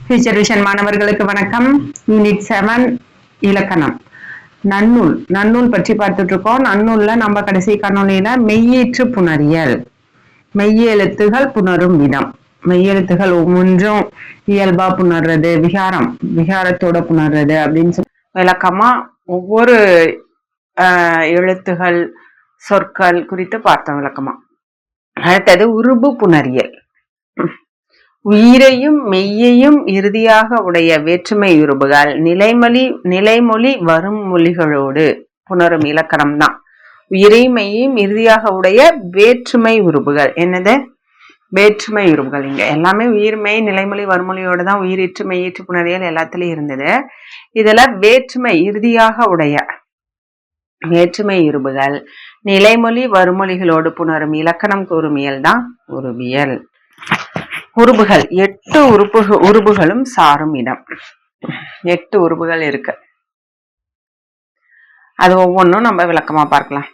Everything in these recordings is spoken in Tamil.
ஃபியூச்சர் விஷன் மாணவர்களுக்கு வணக்கம். யூனிட் 7 இலக்கணம். நன்னூல் பற்றி பார்த்துட்டு இருக்கோம். நன்னூல்ல நம்ம கடைசி காணொலியில மெய்யீற்று புணரியல், மெய்யெழுத்துகள் புணரும் விதம், மெய்யெழுத்துகள் ஒவ்வொன்றும் இயல்பா புணர்றது, விகாரத்தோட புணர்றது அப்படின்னு விளக்கமா ஒவ்வொரு எழுத்துகள் சொற்கள் குறித்து பார்த்தோம் விளக்கமா. அடுத்தது உருபு புணரியல். உயிரையும் மெய்யையும் இறுதியாக உடைய வேற்றுமை உருபுகள் நிலைமொழி வரும் மொழிகளோடு புணரும் இலக்கணம் தான். உயிரையும் மெய்யையும் இறுதியாக உடைய வேற்றுமை உருபுகள். என்னது வேற்றுமை உருபுகள்? இங்க எல்லாமே உயிர்மெய் நிலைமொழி வறுமொழியோடு தான் உயிரிற்று மெய்யீற்று புணரியல் எல்லாத்துலயும் இருந்தது. இதுல வேற்றுமை இறுதியாக உடைய வேற்றுமை உருபுகள் நிலைமொழி வறுமொழிகளோடு புணரும் இலக்கணம் கூறுமியல் தான் உருபியல். உருபுகள் 8 உருபுகளும் சாரும் இடம். 8 உருபுகள் இருக்கு. அது ஒவ்வொன்றும் நம்ம விளக்கமா பார்க்கலாம்.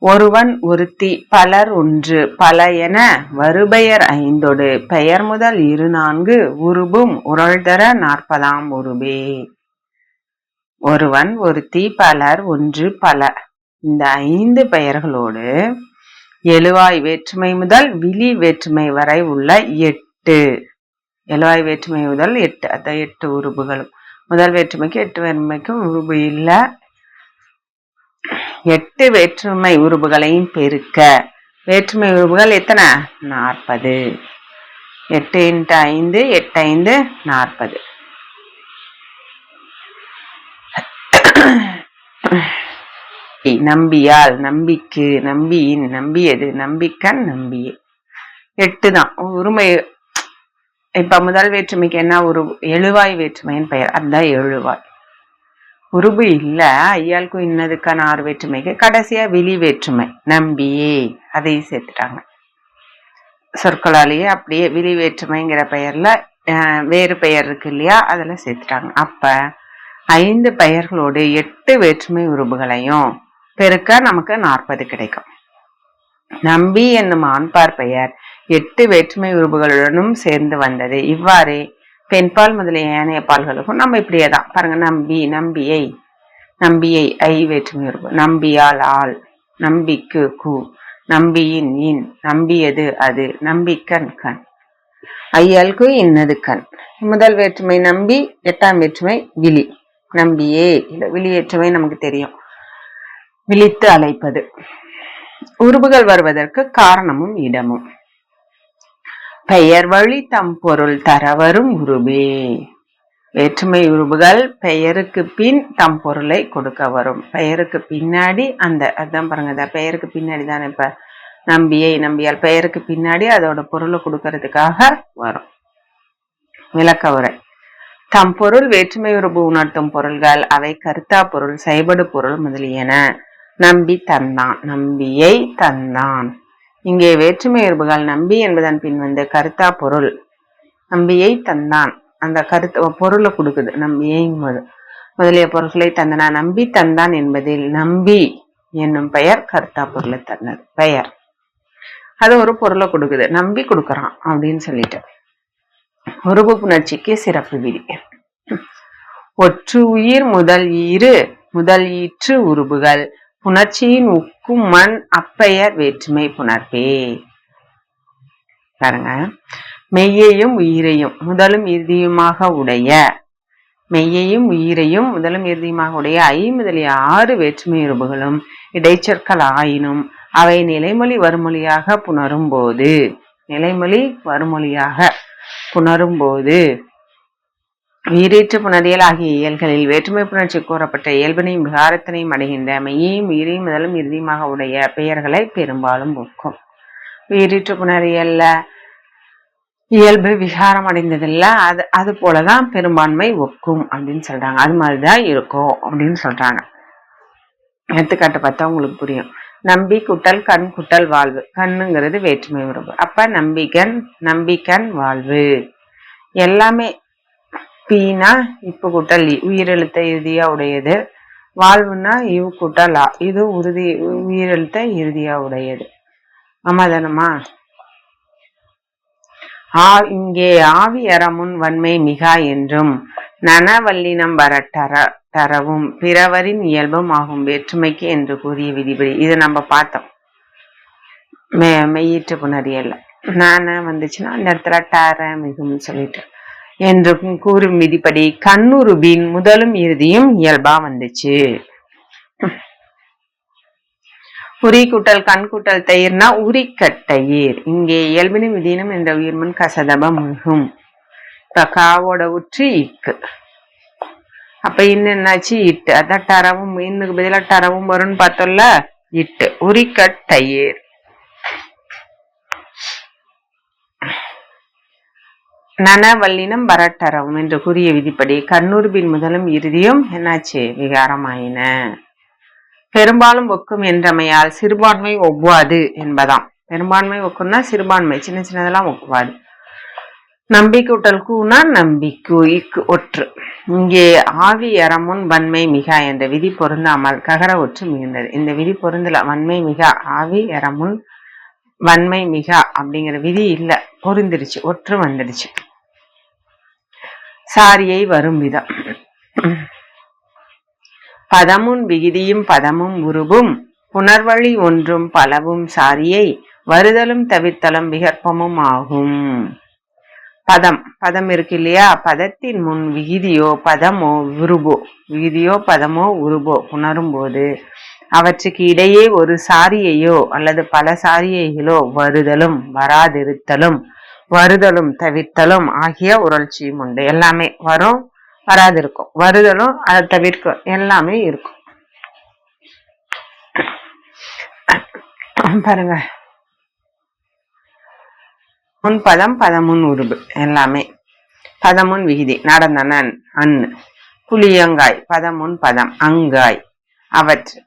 ஒருவன் ஒருத்தி பலர் ஒன்று பல என வருபெயர் 5 பெயர் முதல் 2 உருபும் உரள்தர 40ஆம் உருபே. ஒருவன் ஒருத்தி பலர் ஒன்று பல, இந்த 5 பெயர்களோடு எழுவாய் வேற்றுமை முதல் விழி வேற்றுமை வரை உள்ள 8 எழுவாய் வேற்றுமை முதல் 8, அந்த 8 உருபுகளும். முதல் வேற்றுமைக்கு 8 வேற்றுமைக்கும் உருபு இல்ல. 8 வேற்றுமை உருபுகளையும் பெருக்க வேற்றுமை உருபுகள் எத்தனை? 40. 8 × 5 8 5 40. நம்பியால், நம்பிக்கு, நம்பியின், நம்பியது, நம்பிக்கண், நம்பியே. 8 தான் உரிமை. இப்ப முதல் வேற்றுமைக்கு என்ன எழுவாய் வேற்றுமைன்னு பெயர், அதுதான் எழுவாய். உருபு இல்ல. ஐயாளுக்கும் இன்னதுக்கான 6 வேற்றுமைக்கு கடைசியா விழி வேற்றுமை நம்பியே, அதையும் சேர்த்துட்டாங்க. சொற்களாலேயே அப்படியே விழி வேற்றுமைங்கிற பெயர்ல வேறு பெயர் இருக்கு இல்லையா, அதுல சேர்த்துட்டாங்க. அப்ப 5 பெயர்களோடு 8 வேற்றுமை உருபுகளையும் பெருக்க நமக்கு 40 கிடைக்கும். நம்பி என்னும் ஆண்பார் பெயர் 8 வேற்றுமை உருபுகளுடனும் சேர்ந்து வந்தது. இவ்வாறு பெண்பால் முதலிய ஏனைய பால்களுக்கும் நம்ம இப்படியேதான் பாருங்க. நம்பி, நம்பியை, நம்பியை ஐ வேற்றுமை உருபு, நம்பியால் ஆள், நம்பிக்கு கு, நம்பியின் இன், நம்பியது அது, நம்பிக்கண் கண், ஐயாளுக்கு இன்னது கண். முதல் வேற்றுமை நம்பி, 8ஆம் வேற்றுமை விழி, நம்பியே. விழி வேற்றுமை நமக்கு தெரியும், விழித்து அழைப்பது. உருபுகள் வருவதற்கு காரணமும் இடமும். பெயர் வழி தம் பொருள் தரவரும் உருபே. வேற்றுமை உருபுகள் பெயருக்கு பின் தம் பொருளை கொடுக்க வரும். பெயருக்கு பின்னாடி அதான் பாருங்க, பெயருக்கு பின்னாடி தானே இப்ப நம்பியை, நம்பியால் பெயருக்கு பின்னாடி அதோட பொருளை கொடுக்கறதுக்காக வரும். விளக்க உரை. தம் பொருள் வேற்றுமை உருபு உணர்த்தும் பொருள்கள் அவை கருத்தா பொருள், செய்படு பொருள் முதலியன. நம்பி தந்தான், நம்பியை தந்தான். இங்கே வேற்றுமை உருபுகள் நம்பி என்பதன் பின் வந்து கருத்தா பொருள் நம்பியை தந்தான் அந்த கருத்து பொருளை கொடுக்குது. நம்பியை முதலிய பொருள்களை தந்தனா. நம்பி தந்தான் என்பதில் நம்பி என்னும் பெயர் கருத்தா பொருளை தந்தது பெயர். அது ஒரு பொருளை கொடுக்குது, நம்பி கொடுக்கறான் அப்படின்னு சொல்லிட்டு. உருபு புணர்ச்சிக்கு சிறப்பு விதி. ஒற்று உயிர் முதல் ஈற்று உருபுகள் புணர்ச்சியின் உக்கும் மண் அப்பெயர் வேற்றுமை புணர்ப்பே. பாருங்க, மெய்யையும் உயிரையும் முதலும் இறுதியுமாக உடைய ஐ முதலிய 6 வேற்றுமை உருபுகளும் இடைச்சொற்கள் ஆயினும் அவை நிலைமொழி வறுமொழியாக புணரும் போது உயிரீற்று புணரியல் ஆகிய இயல்களில் வேற்றுமை புணர்ச்சி கூறப்பட்ட இயல்பினையும் விகாரத்தினையும் அடைகின்ற மெய்யையும் உயிரையும் முதலும் இறுதியுமாக உடைய பெயர்களை பெரும்பாலும் ஒக்கும். உயிரீற்று புணரியல்ல இயல்பு விகாரம் அடைந்ததில்ல, அது போலதான் பெரும்பான்மை ஒக்கும் அப்படின்னு சொல்றாங்க. அது மாதிரிதான் இருக்கும் அப்படின்னு சொல்றாங்க. எடுத்துக்காட்டு பார்த்தா உங்களுக்கு புரியும். நம்பி குட்டல் கண் குட்டல் வாழ்வு. கண்ணுங்கிறது வேற்றுமை உருபு. அப்ப நம்பிக்கண் வாழ்வு எல்லாமே பீனா இப்பு கூட்டல் உயிரெழுத்த இறுதியா உடையது. வாழ்வுனா இவ் கூட்டல் ஆ, இது உயிரெழுத்த இறுதியா உடையது. ஆமாதானமா? இங்கே ஆவி அறமுன் வன்மை மிகா என்றும் நனவல்லினம் வர தரவும் பிறவரின் இயல்பும் ஆகும் வேற்றுமைக்கு என்று கூறிய விதிபடி. இதை நம்ம பார்த்தோம் மெய்யீற்று புணரியல்ல. நான வந்துச்சுன்னா அந்த இடத்துல டர மிகும் சொல்லிட்டு என்று கூறும் விதிப்படி கண்ணுருபின் முதலும் இறுதியும் இயல்பா வந்துச்சு. உரி கூட்டல் கண் கூட்டல் தயிர்னா உரிக்கட்டயிர். இங்கே இயல்பினும் விதியினும் என்ற உயிர்மன் கசதபம் மிகும். இப்ப காவோட உற்று இக்கு. அப்ப இன்னும் என்னாச்சு இட்டு. அதான் டரவும் இன்னுக்கு பதிலா டரவும் வரும்னு பார்த்தோம்ல. இட்டு உரிக்கட்டயிர். நனவல்லினம் வரட்டரவும் என்று கூறிய விதிப்படி கண்ணுருபின் முதலும் இறுதியும் என்னாச்சு விகாரமாயின. பெரும்பாலும் ஒக்கும் என்றமையால் சிறுபான்மை ஒவ்வாது என்பதாம். பெரும்பான்மை ஒக்கும்னா சிறுபான்மை சின்ன சின்னதெல்லாம் ஒவ்வாது. நம்பிக்கூட்டல் கூனா நம்பிக்கு இக்கு ஒற்று. இங்கே ஆவி அறமுன் வன்மை மிகா என்ற விதி பொருந்தாமல் ககர ஒற்று மிகுந்தது. இந்த விதி பொருந்தல. வன்மை மிகா ஆவி அறமுன் வன்மை மிகா அப்படிங்கிற விதி இல்ல, பொருந்திருச்சு, ஒற்று வந்துடுச்சு. சாரியை வரும் விதம். பதமுன் விகுதியும் பதமும் உருபும் புணர்வழி ஒன்றும் பலவும் சாரியை வருதலும் தவிர்த்தலும் விகற்பமும் ஆகும். பதம் பதம் இருக்கு இல்லையா, பதத்தின் முன் விகுதியோ பதமோ உருபோ, விகுதியோ பதமோ உருபோ புணரும் போது அவற்றுக்கு இடையே ஒரு சாரியையோ அல்லது பல சாரியைகளோ வருதலும் வராதிருத்தலும் வருதலும் தவிர்த்தலும் ஆகிய உரட்சியும் உண்டு. எல்லாமே வரும், வராது இருக்கும், வருதலும் அதை தவிர்க்கும், எல்லாமே இருக்கும். பாருங்க, முன் பதம் பதமுன் உருபு எல்லாமே. பதமுன் விகுதி நடந்தனன் அன் புளியங்காய் பதமுன் பதம் அங்காய்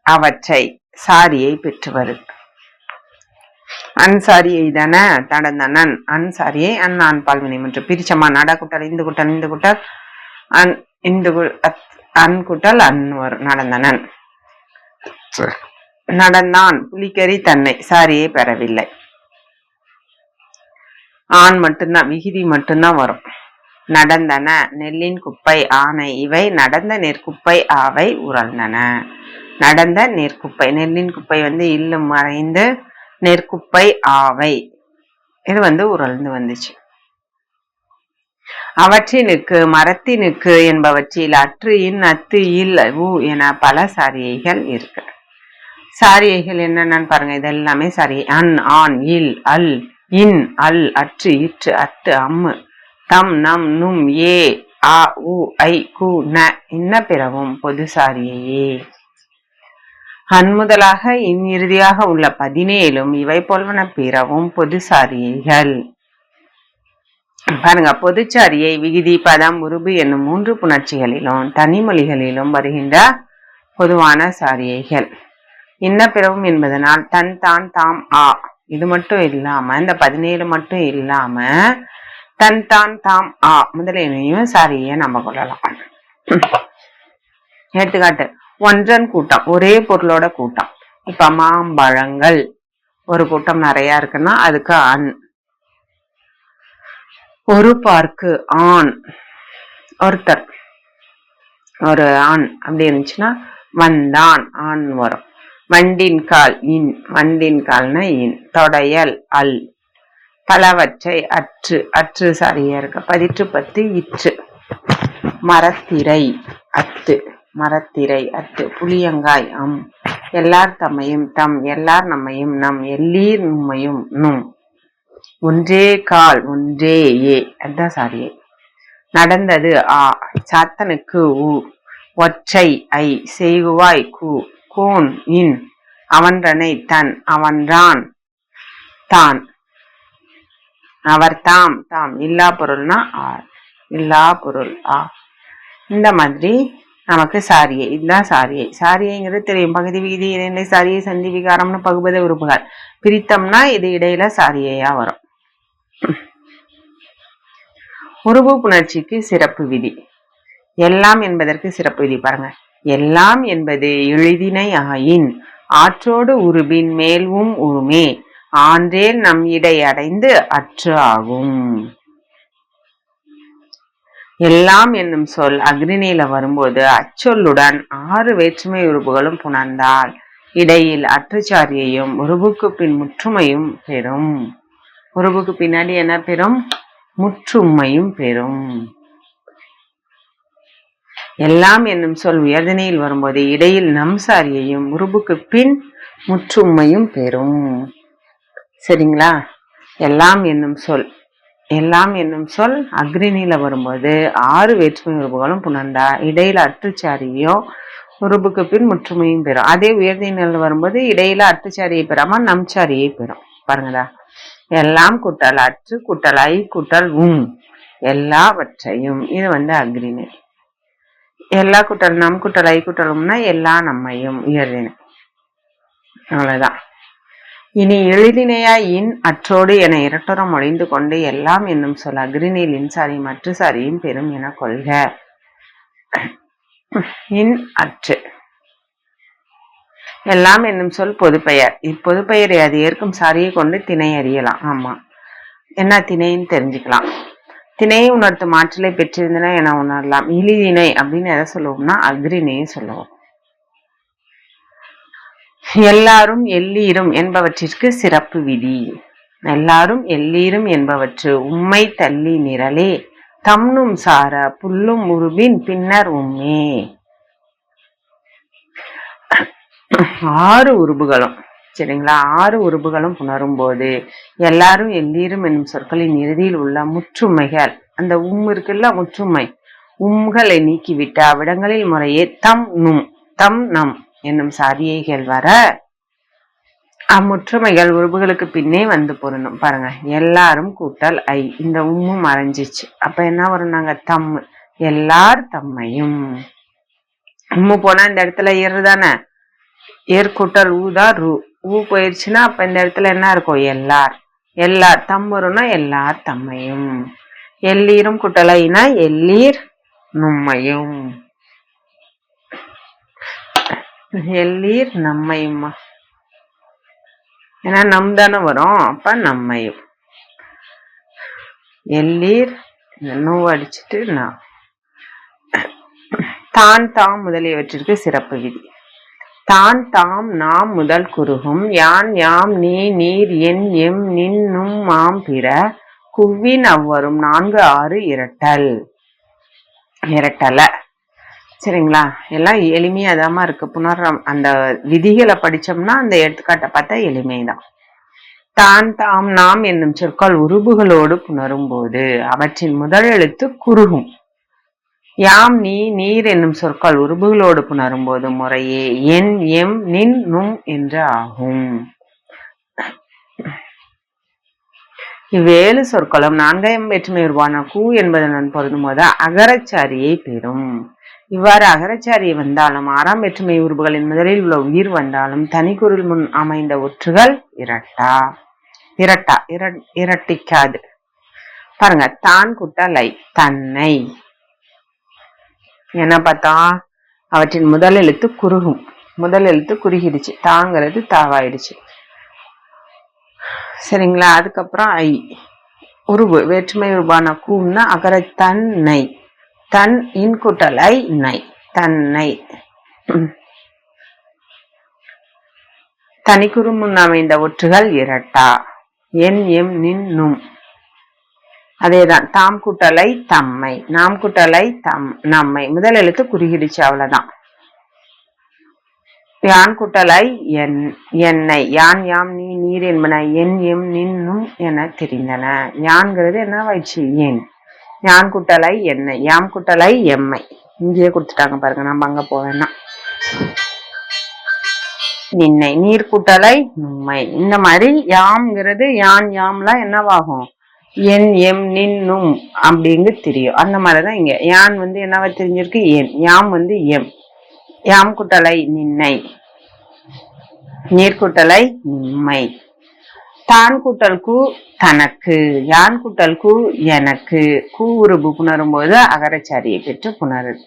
அவற்றை சாரியை பெற்று வருது. அன்சாரியை தான நடந்தனன் அன்சாரியை அன் பால்வினை என்று பிரிச்சமா. நட குட்டல் இந்து குட்டல் இந்து குட்டல் அன் இந்து அன் குட்டல் அன் வரும். நடந்தனன் நடந்தான் புலிக்கறி தன்னை சாரியை பெறவில்லை. ஆண் மட்டும்தான் விகுதி மட்டும்தான் வரும். நடந்தன நெல்லின் குப்பை ஆனை இவை நடந்த நெற்குப்பை ஆவை உரழ்ந்தன. நடந்த நெற்குப்பை நெல்லின் குப்பை இல்லு மறைந்து நெற்குப்பை ஆவை இது உரழ்ந்து வந்துச்சு. அவற்றினுக்கு மரத்தினுக்கு என்பவற்றில் அற்று இன் அத்து இல் உ என பல சாரியைகள் இருக்கு. சாரியைகள் என்னன்னு பாருங்க. இதெல்லாமே சாரியை. அன் ஆன் இல் அல் இன் அல் அற்று இற்று அத்து அம்மு தம் நம் நும் ஏ ஆ உ ஐ கு ந இன்ன பிறவும் பொது சாரியையே. அன்முதலாக இன் இறுதியாக உள்ள 17 இவை போல்வன பிறவும் பொது சாரியைகள். பாருங்க, பொதுச்சாரியை விகுதி பதம் உருபு என்னும் 3 புணர்ச்சிகளிலும் தனிமொழிகளிலும் வருகின்ற பொதுவான சாரியைகள். இன்ன பிறவும் என்பதனால் தன் தான் தாம் ஆ இது மட்டும் இல்லாம இந்த 17 மட்டும் இல்லாம தன் தான் தாம் ஆ முதலியனையும் சாரியை நம்ம கொள்ளலாம். எடுத்துக்காட்டு, ஒன்றன் கூட்டம் ஒரே பொருளோட கூட்டம். இப்ப மாம்பழங்கள் ஒரு கூட்டம் நிறைய இருக்குன்னா அதுக்கு அன். ஒரு பார்க்கு ஆண் ஒருத்தர் ஒரு ஆண் அப்படி இருந்துச்சுன்னா வந்தான் ஆண் வரும். வண்டின் கால் இன் வண்டின் கால்னா இன். தொடையல் அல். பலவற்றை அற்று அற்று சாரியா இருக்க. பதிற்று பத்து இற்று. மரத்திரை அத்து மரத்திரை அத்து. புளியங்காய் அம். எல்லார் தம்மையும் தம் எல்லார் நம்மையும் நம் எல்லீர் நம்மையும் நும். ஒன்றே கால் ஒன்றே ஏ அதான் சாரியை. நடந்தது ஆ. சாத்தனுக்கு உ. ஒற்றை ஐ. செய்குவாய் கு. கோன் இன். அவன்றனை தன். அவன்றான் தான். அவர் தாம் தாம். இல்லா பொருள்னா ஆர். இல்லா பொருள் ஆ. இந்த மாதிரி நமக்கு சாரியை. இதுதான் சாரியை. சாரியைங்கிறது தெரியும். பகுதி விகுதி இடைநிலை சாரியை சந்தி விகாரம்னு பகுபத உறுப்புகள் பிரித்தம்னா இது இடையில சாரியையா வரும். உருபு புணர்ச்சிக்கு சிறப்பு விதி. எல்லாம் என்பதற்கு சிறப்பு விதி பாருங்க. எல்லாம் என்பது எழுதினை ஆயின் ஆற்றோடு உருபின் மேல்வும் உருமே ஆன்றேல் நம் இடை அடைந்து அற்று ஆகும். எல்லாம் என்னும் சொல் அக்ரிணையில வரும்போது அச்சொல்லுடன் 6 வேற்றுமை உருபுகளும் புணர்ந்தால் இடையில் அற்றுச்சாரியையும் உருபுக்கு பின் முற்றுமையும் பெறும். உருபுக்கு பின்னாடி என்ன பெறும்? முற்றுமையும் பெறும். எல்லாம் என்னும் சொல் உயர்திணையில் வரும்போது இடையில் நம்சாரியையும் உருபுக்கு பின் முற்றுமையும் பெறும். சரிங்களா? எல்லாம் என்னும் சொல் அக்ரிணையில வரும்போது 6 வேற்றுமை உருபுகளும் புணர்ந்தா இடையில அற்றுச்சாரியையும் உருபுக்கு பின் முற்றுமையும் பெறும். அதே உயர்திணையில் வரும்போது இடையில அற்றுச்சாரியை பெறாம நம்சாரியை பெறும். பாருங்கடா, எல்லாம் கூட்டல் அற்று கூட்டல் ஐ கூட்டல் எல்லாவற்றையும். இது அக்ரிணை. எல்லா கூட்டல் நம் கூட்டல் ஐ கூட்டலும்னா எல்லா நம்மையும் உயர்திணை. அவ்வளவுதான். இனி எளிதினையாய் இன் அற்றோடு என இரட்டுறம் ஒழிந்து கொண்டு எல்லாம் என்னும் சொல் அக்ரிணையில் இன்சாரியும் அற்று சாரியும் பெறும் என கொள்க. இன் அற்று எல்லாம் என்னும் சொல் பொதுப்பெயர். இப்பொதுப்பெயரை அது ஏற்கும் சாரியை கொண்டு திணை அறியலாம். ஆமா, என்ன திணைன்னு தெரிஞ்சுக்கலாம். திணையை உணர்த்தும் ஆற்றலை பெற்றிருந்தன என உணரலாம். இழிதிணை அப்படின்னு எதை சொல்லுவோம்னா அக்ரிணையை சொல்லுவோம். எல்லாரும் எல்லீரும் என்பவற்றிற்கு சிறப்பு விதி. எல்லாரும் எல்லீரும் என்பவற்று உம்மை தள்ளி நிரலே தம்னும் சார புல்லும் உருபின் பின்னர் உம்மே. 6 உருபுகளும் சரிங்களா? 6 உருபுகளும் புணரும் போது எல்லாரும் எல்லீரும் என்னும் சொற்களின் இறுதியில் உள்ள முற்றுமைகள், அந்த இருக்குல்ல முற்றுமை, உம்களை நீக்கிவிட்டு அவ்விடங்களில் முறையே தம் நம் என்னும் சாரியைகள் வர அம்முற்றுமைகள் உருபுகளுக்கு பின்னே பொருந்தும். பாருங்க, எல்லாரும் கூட்டல் ஐ, இந்த மறைஞ்சிச்சு. அப்ப என்ன வரும்? நாங்க எல்லார் தம்மையும். போனா இந்த இடத்துல ஏறுதானே, ஏற்கூட்டல் ஊதான் ரூ. போயிடுச்சுன்னா அப்ப இந்த இடத்துல என்ன இருக்கும்? எல்லார் தம் வரும்னா எல்லார் தம்மையும். எல்லீரும் கூட்டலைனா எல்லீர் நும்மையும். எல்லீர் நம்மையுமா, ஏன்னா நம் தானே வரும், அப்ப நம்மையும். எல்லீர் நோவு அடிச்சுட்டு தான் தாம் முதலியவற்றிற்கு சிறப்பு விதி. தான் தாம் நாம் முதல் குறுகும் யான் யாம் நீ நீர் என் எம் நின் நும் மாம் பிற குவ்வின் அவ்வரும் 4 6 இரட்டல. சரிங்களா? எல்லாம் எளிமையாதாமா இருக்கு. புணர்றம் அந்த விதிகளை படிச்சோம்னா அந்த எடுத்துக்காட்டை பார்த்தா எளிமைதான். தான் தாம் நாம் என்னும் சொற்கள் உருபுகளோடு புணரும் போது அவற்றின் முதல் எழுத்து குறுகும். யாம் நீ நீர் என்னும் சொற்கள் உருபுகளோடு புணரும் போது முறையே என் எம் நின் நும் என்று ஆகும். இவ்வேழு சொற்களும் 4ஆம் வேற்றுமை உருவான கூ என்பதனுடன் பொருந்தும் போது அகரச்சாரியை பெறும். இவ்வாறு அகரச்சாரியை வந்தாலும் 6ஆம் வேற்றுமை உருபுகளின் முதலில் உள்ள உயிர் வந்தாலும் தனிக்குறில் முன் அமைந்த ஒற்றுகள் இரட்டிக்காது. பாருங்க, தான் கூட்டலை தன்னை. என்ன பார்த்தா, அவற்றின் முதல் எழுத்து குறுகும். முதல் எழுத்து குறுகிடுச்சு, தாங்கிறது தாவாயிடுச்சு. சரிங்களா? அதுக்கப்புறம் ஐ உருவு வேற்றுமை உருவான கூன்னா அகர தன்னை. தன் இன் கூட்டலை நை, தன்னை. தனிக்குறு முன் அமைந்த ஒற்றுகள் இரட்டா. என் எம் நின் நும். அதேதான். தாம் கூட்டலை தம்மை, நாம் கூட்டலை நம்மை. முதல் எழுத்து குறுகிடுச்சு, அவ்வளவுதான். யான் கூட்டலை என்னை. யான் யாம் நீ நீர் என்பன என் எம் நின் நும் என தெரிந்தன. யான்கிறது என்னவாயிடுச்சு? ஏன். யான் கூட்டலை என்னை, யாம் கூட்டலை எம்மை. இங்கேயே கொடுத்துட்டாங்க பாருங்க, நம்ம அங்க போவேன்னா. நின்னை, நீர் கூட்டலை நும்மை. இந்த மாதிரி யாம்ங்கிறது யான் யாம்லாம் என்னவாகும்? என் எம் நின் நும் அப்படிங்கு தெரியும். அந்த மாதிரிதான் இங்க யான் என்னவா தெரிஞ்சிருக்கு? என். யாம் எம். யாம் கூட்டலை நின்னை, நீர் கூட்டலை நிம்மை. தான் கூட்டல் கூ தனக்கு, யான் கூட்டல் கூ எனக்கு. கூ உருபு புணரும் போது அகரச்சாரியை பெற்று புணருது.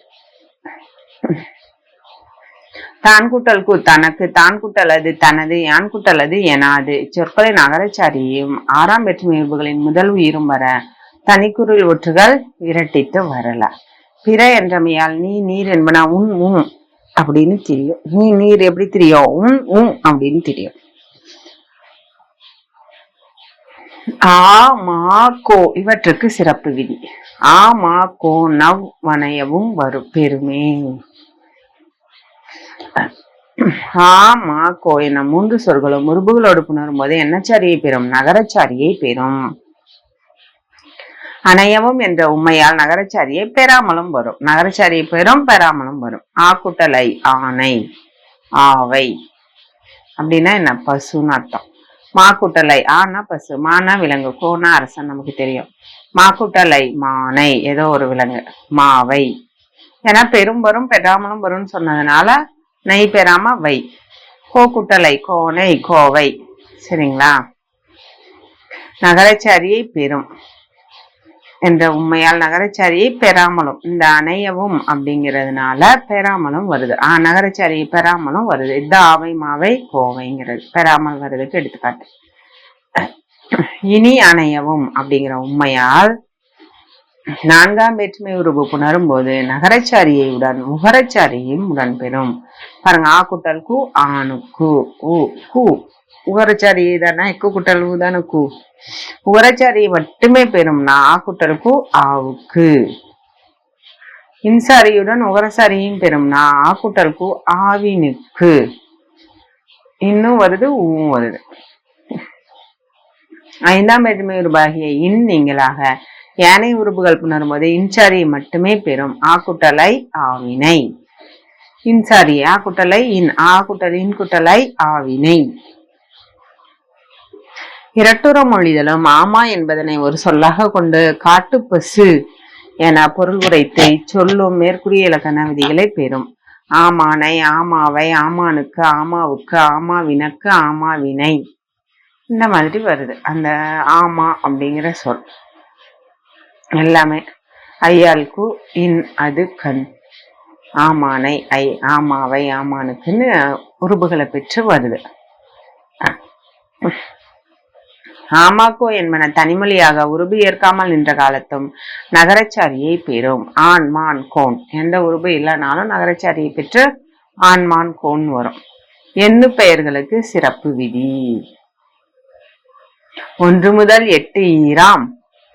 தான் கூட்டல் கு தனக்கு, தான் கூட்டல் அது தனது, யான் கூட்டல் அது எனாது. சொற்களின் அகரச்சாரியும் ஆறாம் வேற்றுமை உறுப்புகளின் முதல் உயிரும் வர தனிக்குறில் ஒற்றுகள் இரட்டித்து வரல. பிற என்றமையால் நீ நீர் என்பன உன் உம் அப்படின்னு தெரியும். நீ நீர் எப்படி தெரியும்? உன் உம் அப்படின்னு தெரியும். ஆ மா கோ இவற்றுக்கு சிறப்பு விதி. ஆ மா கோ நவ் வனையவும் வரும் பெருமே. ஆ மா கோ என மூன்று சொற்களும் உருபுகளோடு புணரும் போது என்னச்சாரியை பெறும்? நகரச்சாரியை பெறும். அணையவும் என்ற உண்மையால் நகரச்சாரியை பெறாமலும் வரும். நகரச்சாரியை பெறும், பெறாமலும் வரும். ஆ குட்டலை ஆனை, ஆவை அப்படின்னா என்ன? பசுன்னு அர்த்தம். மா குட்டலை ஆனா பசு, மானா விலங்கு, கோனா அரசன் நமக்கு தெரியும். மா குட்டலை மானை ஏதோ ஒரு விலங்கு, மாவை. ஏன்னா பெரும் வரும் பெறாமலும் வரும்னு சொன்னதுனால நெய் பெறாம வை. கோ குட்டலை கோனை கோவை. சரிங்களா? நகரச்சாரியை பெறும் என்ற உண்மையால் நகரச்சாரியை பெறாமலும், இந்த அணையவும் அப்படிங்கிறதுனால பெறாமலும் வருது. நகரச்சாரியை பெறாமலும் வருது. இந்த ஆவை மாவை கோவைங்கிறது பெறாமல் வருதுக்கு எடுத்துக்காட்டு. இனி அணையவும் அப்படிங்கிற உண்மையால் நான்காம் வேற்றுமை உருவு புணரும் போது நகரச்சாரியை உடன் உகரச்சாரியும் உடன் பெறும். பாருங்க, ஆ குட்டல் கு ஆணுக்கு, ஊ கு உகரச்சாரியை தானே, எக்கு குட்டல் ஊ தானே கு. உகரச்சாரியை மட்டுமே பெறும்னா ஆ குட்டல் கு ஆவுக்கு. இன்சாரியுடன் உகரசாரியும் பெறும்னா ஆ குட்டல் கு ஆவினுக்கு. இன்னும் வருது, ஊவும் வருது. ஐந்தாம் வேற்றுமை உருவாகிய இன் நீங்களாக ஏனைய உறுப்புகள் புணரும் போது இன்சாரியை மட்டுமே பெறும். ஆ குட்டலை ஆவினை. இன்சாரி ஆ குட்டலை இன், ஆ குட்டல் இன் குட்டலை ஆவினை. இரட்டுற மொழிதலும் ஆமா என்பதனை ஒரு சொல்லாக கொண்டு காட்டு பசு என பொருள் உரைத்து இச்சொல்லும் மேற்கூறிய இலக்கண விதிகளை பெறும். ஆமானை, ஆமாவை, ஆமானுக்கு, ஆமாவுக்கு, ஆமாவினக்கு, ஆமாவினை. இந்த மாதிரி வருது அந்த ஆமா அப்படிங்கிற சொல் எல்லாமே. ஐயாளுக்கு இன் அது கண், ஆமானை ஐ, ஆமாவை, ஆமானுக்குன்னு உருபுகளை பெற்று வருது. ஆமாக்கோ என்பன தனிமொழியாக உருபு ஏற்காமல் நின்ற காலத்தும் நகரச்சாரியை பெறும். ஆண் மான் கோன் எந்த உருபு இல்லைனாலும் நகரச்சாரியை பெற்று ஆண் மான் கோன் வரும். எண்ணு பெயர்களுக்கு சிறப்பு விதி. 1 முதல் 8 ஈராம்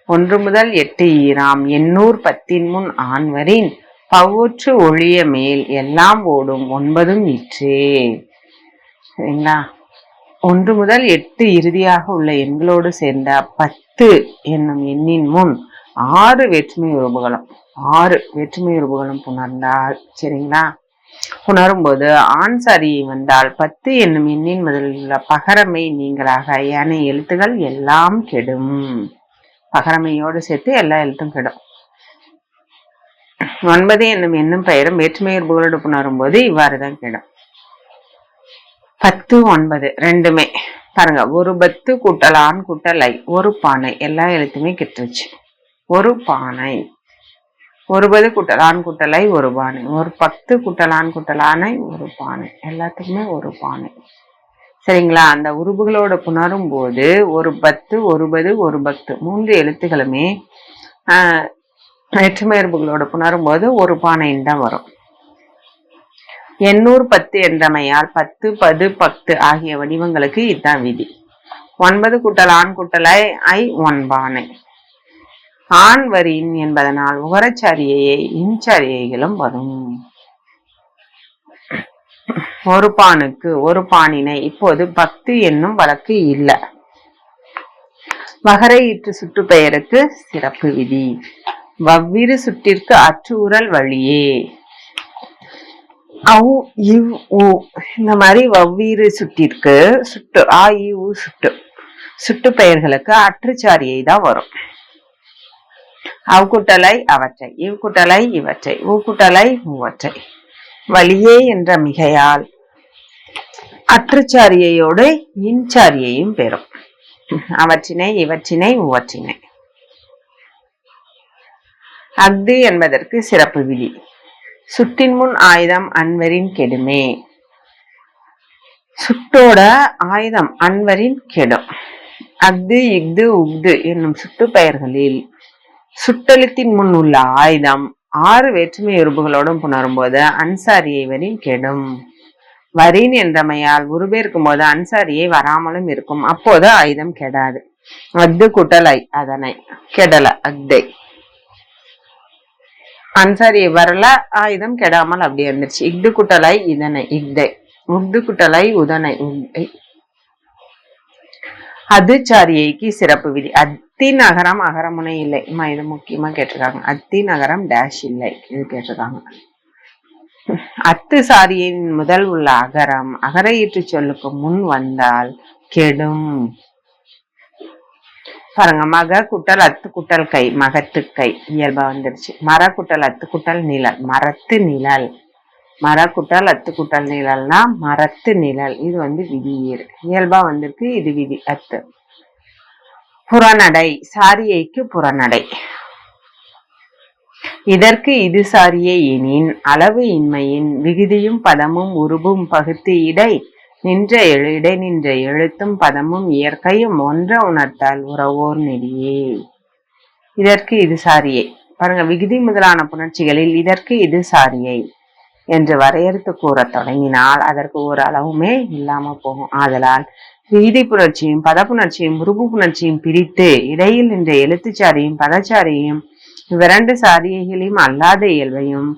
1 முதல் 8 ஈராம் எண்ணூர் 10 முன் ஆண்வரின் பவுற்று ஒழிய மேல் எல்லாம் ஓடும் 9 இற்றே. சரிங்களா? 1 முதல் 8 இறுதியாக உள்ள எண்களோடு சேர்ந்த 10 என்னும் எண்ணின் முன் 6 வேற்றுமை உருபுகளும் புணர்ந்தால், சரிங்களா, புணரும் போது ஆண் சாரி வந்தால் 10 என்னும் எண்ணின் முதலில் உள்ள பகரமை நீங்களாக ஏனைய எழுத்துகள் எல்லாம் கெடும். பகரமையோடு சேர்த்து எல்லா எழுத்தும் கெடும். 9 என்னும் எண்ணும் பெயரும் வேற்றுமை உருபுகளோடு புணரும் போது இவ்வாறுதான் கெடும். 10 9 ரெண்டுமே பாருங்க. ஒரு பத்து கூட்டல் ஆண் கூட்டல் ஐ, ஒரு பானை எல்லா எழுத்துமே கெட்டுருச்சு. ஒரு பானை. 10 கூட்டல் ஆண் கூட்டல் ஐ ஒரு பானை. ஒரு 10 கூட்டல் ஆண் கூட்டல் ஆணை ஒரு பானை. எல்லாத்துக்குமே ஒரு பானை. சரிங்களா? அந்த உருபுகளோட புணரும் போது ஒரு 10 ஒரு 10 மூன்று எழுத்துக்களுமே வேற்றுமை உருபுகளோட புணரும் போது ஒரு பானைன்னு தான் வரும். 810 என்றமையால் 10 10 10 ஆகிய வடிவங்களுக்கு இதுதான் விதி. 9 கூட்டல் ஆண் கூட்டல் ஐ ஒன்பானை. ஆண் வரின் என்பதனால் உகரச்சாரியை இன்சாரியைகளும் வரும். ஒரு பானுக்கு ஒரு பானினை. இப்போது 10 என்னும் வழக்கு இல்ல. வகரை ஈற்று சுட்டு பெயருக்கு சிறப்பு விதி. வவ்விரு சுட்டிற்கு அற்று உரல் வழியே. அவ் இவ் ஊ இந்த மாதிரி வவ்வீறு சுட்டிற்கு சுட்டு ஆ இ ஊ சுட்டு பெயர்களுக்கு அற்றுச்சாரியை தான் வரும். அவ்குட்டலை அவற்றை, இவ்குட்டலை இவற்றை, ஊக்குட்டலை மூவற்றை. வழியே என்ற மிகையால் அற்றுச்சாரியையோடு இன்சாரியையும் பெறும். அவற்றினை இவற்றினை உவற்றினை. அஃது என்பதற்கு சிறப்பு விதி. சுட்டின் முன் ஆயுதம் அன்வரின் கெடுமே. சுட்டோட ஆயுதம் அன்வரின் கெடும். அஃது இஃது உஃது என்னும் சுட்டு பெயர்களில் சுட்டெழுத்தின் முன் உள்ள ஆயுதம் 6 வேற்றுமை உறுப்புகளோடும் புணரும்போது அன்சாரியை வரின் கெடும். வரின் என்றமையால் உருபெருக்கும் போது அன்சாரியை வராமலும் இருக்கும். அப்போது ஆயுதம் கெடாது. அஃது குட்டல் ஐ அதனை கெடல அஃதை. அன்சாரியை வரல, ஆயுதம் கெடாமல் அப்படி இருந்துச்சு. இஃது குட்டலை இதனை இஃதை. உஃது குட்டலை உதனை உஃதை. அது சாரியைக்கு சிறப்பு விதி. அத்தின் அகரம் அகரமுனை இல்லை. இது முக்கியமா கேட்டிருக்காங்க. அத்தின் அகரம் டேஷ் இல்லை, இது கேட்டிருக்காங்க. அத்து சாரியின் முதல் உள்ள அகரம் அகர ஈற்று சொல்லுக்கு முன் வந்தால் கெடும். பாருங்க, மக குட்டல் அத்து குட்டல் கை மகத்து கை இயல்பா வந்துருச்சு. மர குட்டல் அத்து குட்டல் நிழல் மரத்து நிழல். மர குட்டல் அத்து குட்டல் நிழல்னா மரத்து நிழல். இது விதி இயல்பா வந்திருக்கு. இது விதி. அத்து. புறநடை சாரியைக்கு புறநடை. இதற்கு இது சாரியை எனின் அளவு இன்மையின் விகுதியும் பதமும் உருபும் பகுத்து இடை நின்ற எழுத்தும் பதமும் இயற்கையும் ஒன்ற உணர்த்தால் உறவோர் நெறியே. இதற்கு இது சாரியை. பாருங்க, விகுதி முதலான புணர்ச்சிகளில் இதற்கு இது சாரியை என்று வரையறுத்து கூற தொடங்கினால் அதற்கு ஒரு அளவுமே இல்லாம போகும். ஆதலால் விகுதி புணர்ச்சியும் பத புணர்ச்சியும் உருபு புணர்ச்சியும் பிரித்து இடையில் நின்ற எழுத்துச்சாரியும் பதச்சாரியும் இவ்விரண்டு சாரியைகளையும் அல்லாத இயல்பையும்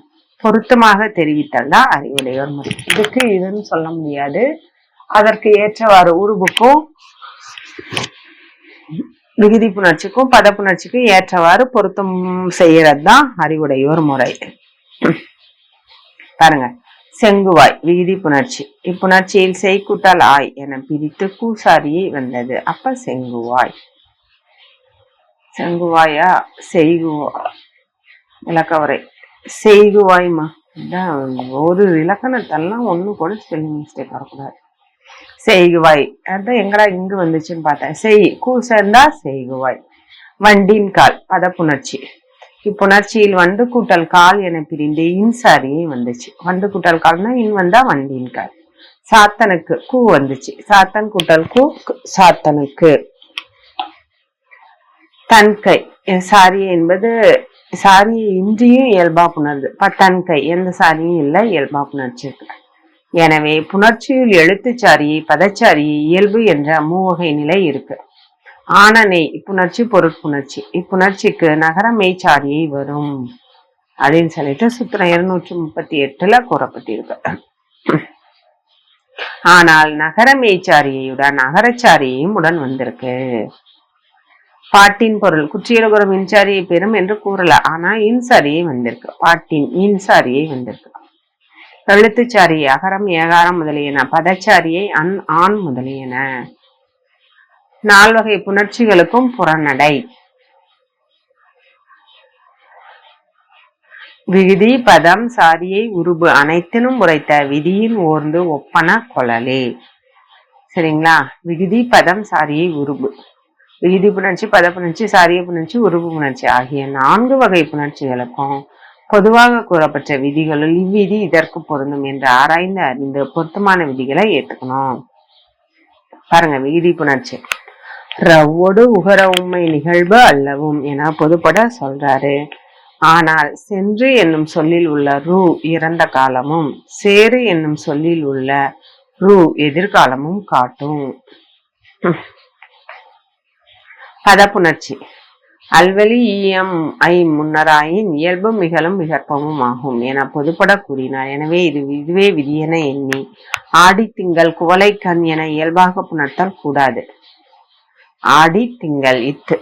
பொருத்தமாக தெரிவித்தல் தான் அறிவுடையோர் முறை. இதுக்கு இதுன்னு சொல்ல முடியாது. அதற்கு ஏற்றவாறு உருபுக்கும் விகுதி புணர்ச்சிக்கும் பத புணர்ச்சிக்கும் ஏற்றவாறு பொருத்தம் செய்யறது தான் அறிவுடையோர் முறை. பாருங்க, செங்குவாய் விகுதி புணர்ச்சி. இப்புணர்ச்சியில் செய்குட்டல் ஆய் என பிரித்து கூசாரியை வந்தது. அப்ப செங்குவாய். செங்குவாயா செய்குவாய் இலக்கவரை செய்குவாய்மா. ஒரு இலக்கணத்தெல்லாம் ஒண்ணு கூட ஸ்பெல்லிங் மிஸ்டேக் வரக்கூடாது. செய்குவாய் அதான் எங்கடா இங்கு வந்துச்சுன்னு பார்த்தேன். செய் கூ சேர்ந்தா செய்குவாய். வண்டின் கால் பத புணர்ச்சி. இப்புணர்ச்சியில் வண்டு கூட்டல் கால் என பிரிந்து இன்சாரியை வந்துச்சு. வண்டு கூட்டல் கால்னா இன் வந்தா வண்டின் கால். சாத்தனுக்கு கூ வந்துச்சு. சாத்தன் கூட்டல் கூ சாத்தனுக்கு. தன்கை சாரியை என்பது சாரியை இன்றியும் இயல்பா புணர்து. தன்கை எந்த சாரியும் இல்லை, இயல்பா புணர்ச்சி இருக்கு. எனவே புணர்ச்சியில் எழுத்துச்சாரியை பதச்சாரியை இயல்பு என்ற மூவகை நிலை இருக்கு. ஆனனை இப்புணர்ச்சி பொருட்புணர்ச்சி. இப்புணர்ச்சிக்கு நகர மெய்ச்சாரியை வரும் அப்படின்னு சொல்லிட்டு சூத்திரம் 238 கூறப்பட்டிருக்கு. ஆனால் நகர மெய்ச்சாரியையுடன் நகரச்சாரியையும் உடன் வந்திருக்கு. பாட்டின் பொருள் குற்றியலுகுறம் இன்சாரியை பெறும் என்று கூறல. ஆனா இன்சாரியை வந்திருக்கு. பாட்டின் இன்சாரியை வந்திருக்கு. எழுத்துச்சாரியை அகரம் ஏகாரம் முதலியன, பதச்சாரியை ஆண் முதலியன. 4 வகை புணர்ச்சிகளுக்கும் புறநடை. விகுதி பதம் சாரியை உருபு அனைத்தினும் உரைத்த விதியின் ஓர்ந்து ஒப்பன கொள்ளலே. சரிங்களா? விகுதி பதம் சாரியை உருபு. விகுதி புணர்ச்சி பத புணர்ச்சி சாரிய புணர்ச்சி உருபு புணர்ச்சி ஆகிய 4 வகை புணர்ச்சிகளுக்கும் பொதுவாக கூறப்பட்ட விதிகளுள் இவ்விதி இதற்கு பொருந்தும் என்று ஆராய்ந்து அறிந்து பொருத்தமான விதிகளை ஏற்றுக்கணும். பாருங்க, விகுதி புணர்ச்சி. ரவ்வோடு உகர உண்மை நிகழ்வு அல்லவும் என பொதுப்பட சொல்றாரு. ஆனால் சென்று என்னும் சொல்லில் உள்ள ரூ இறந்த காலமும் சேரு என்னும் சொல்லில் உள்ள ரூ எதிர்காலமும் காட்டும். பதப்புணர்ச்சி. அல்வழி ஈயம் ஐ முன்னராயின் இயல்பும் மிகழும் விகற்பமும் ஆகும் என பொதுப்பட கூறினார். எனவே இதுவே விதியென எண்ணி ஆடி திங்கள் குவளை கண் என இயல்பாக புணர்த்தல் கூடாது. ஆடி திங்கள் இத்து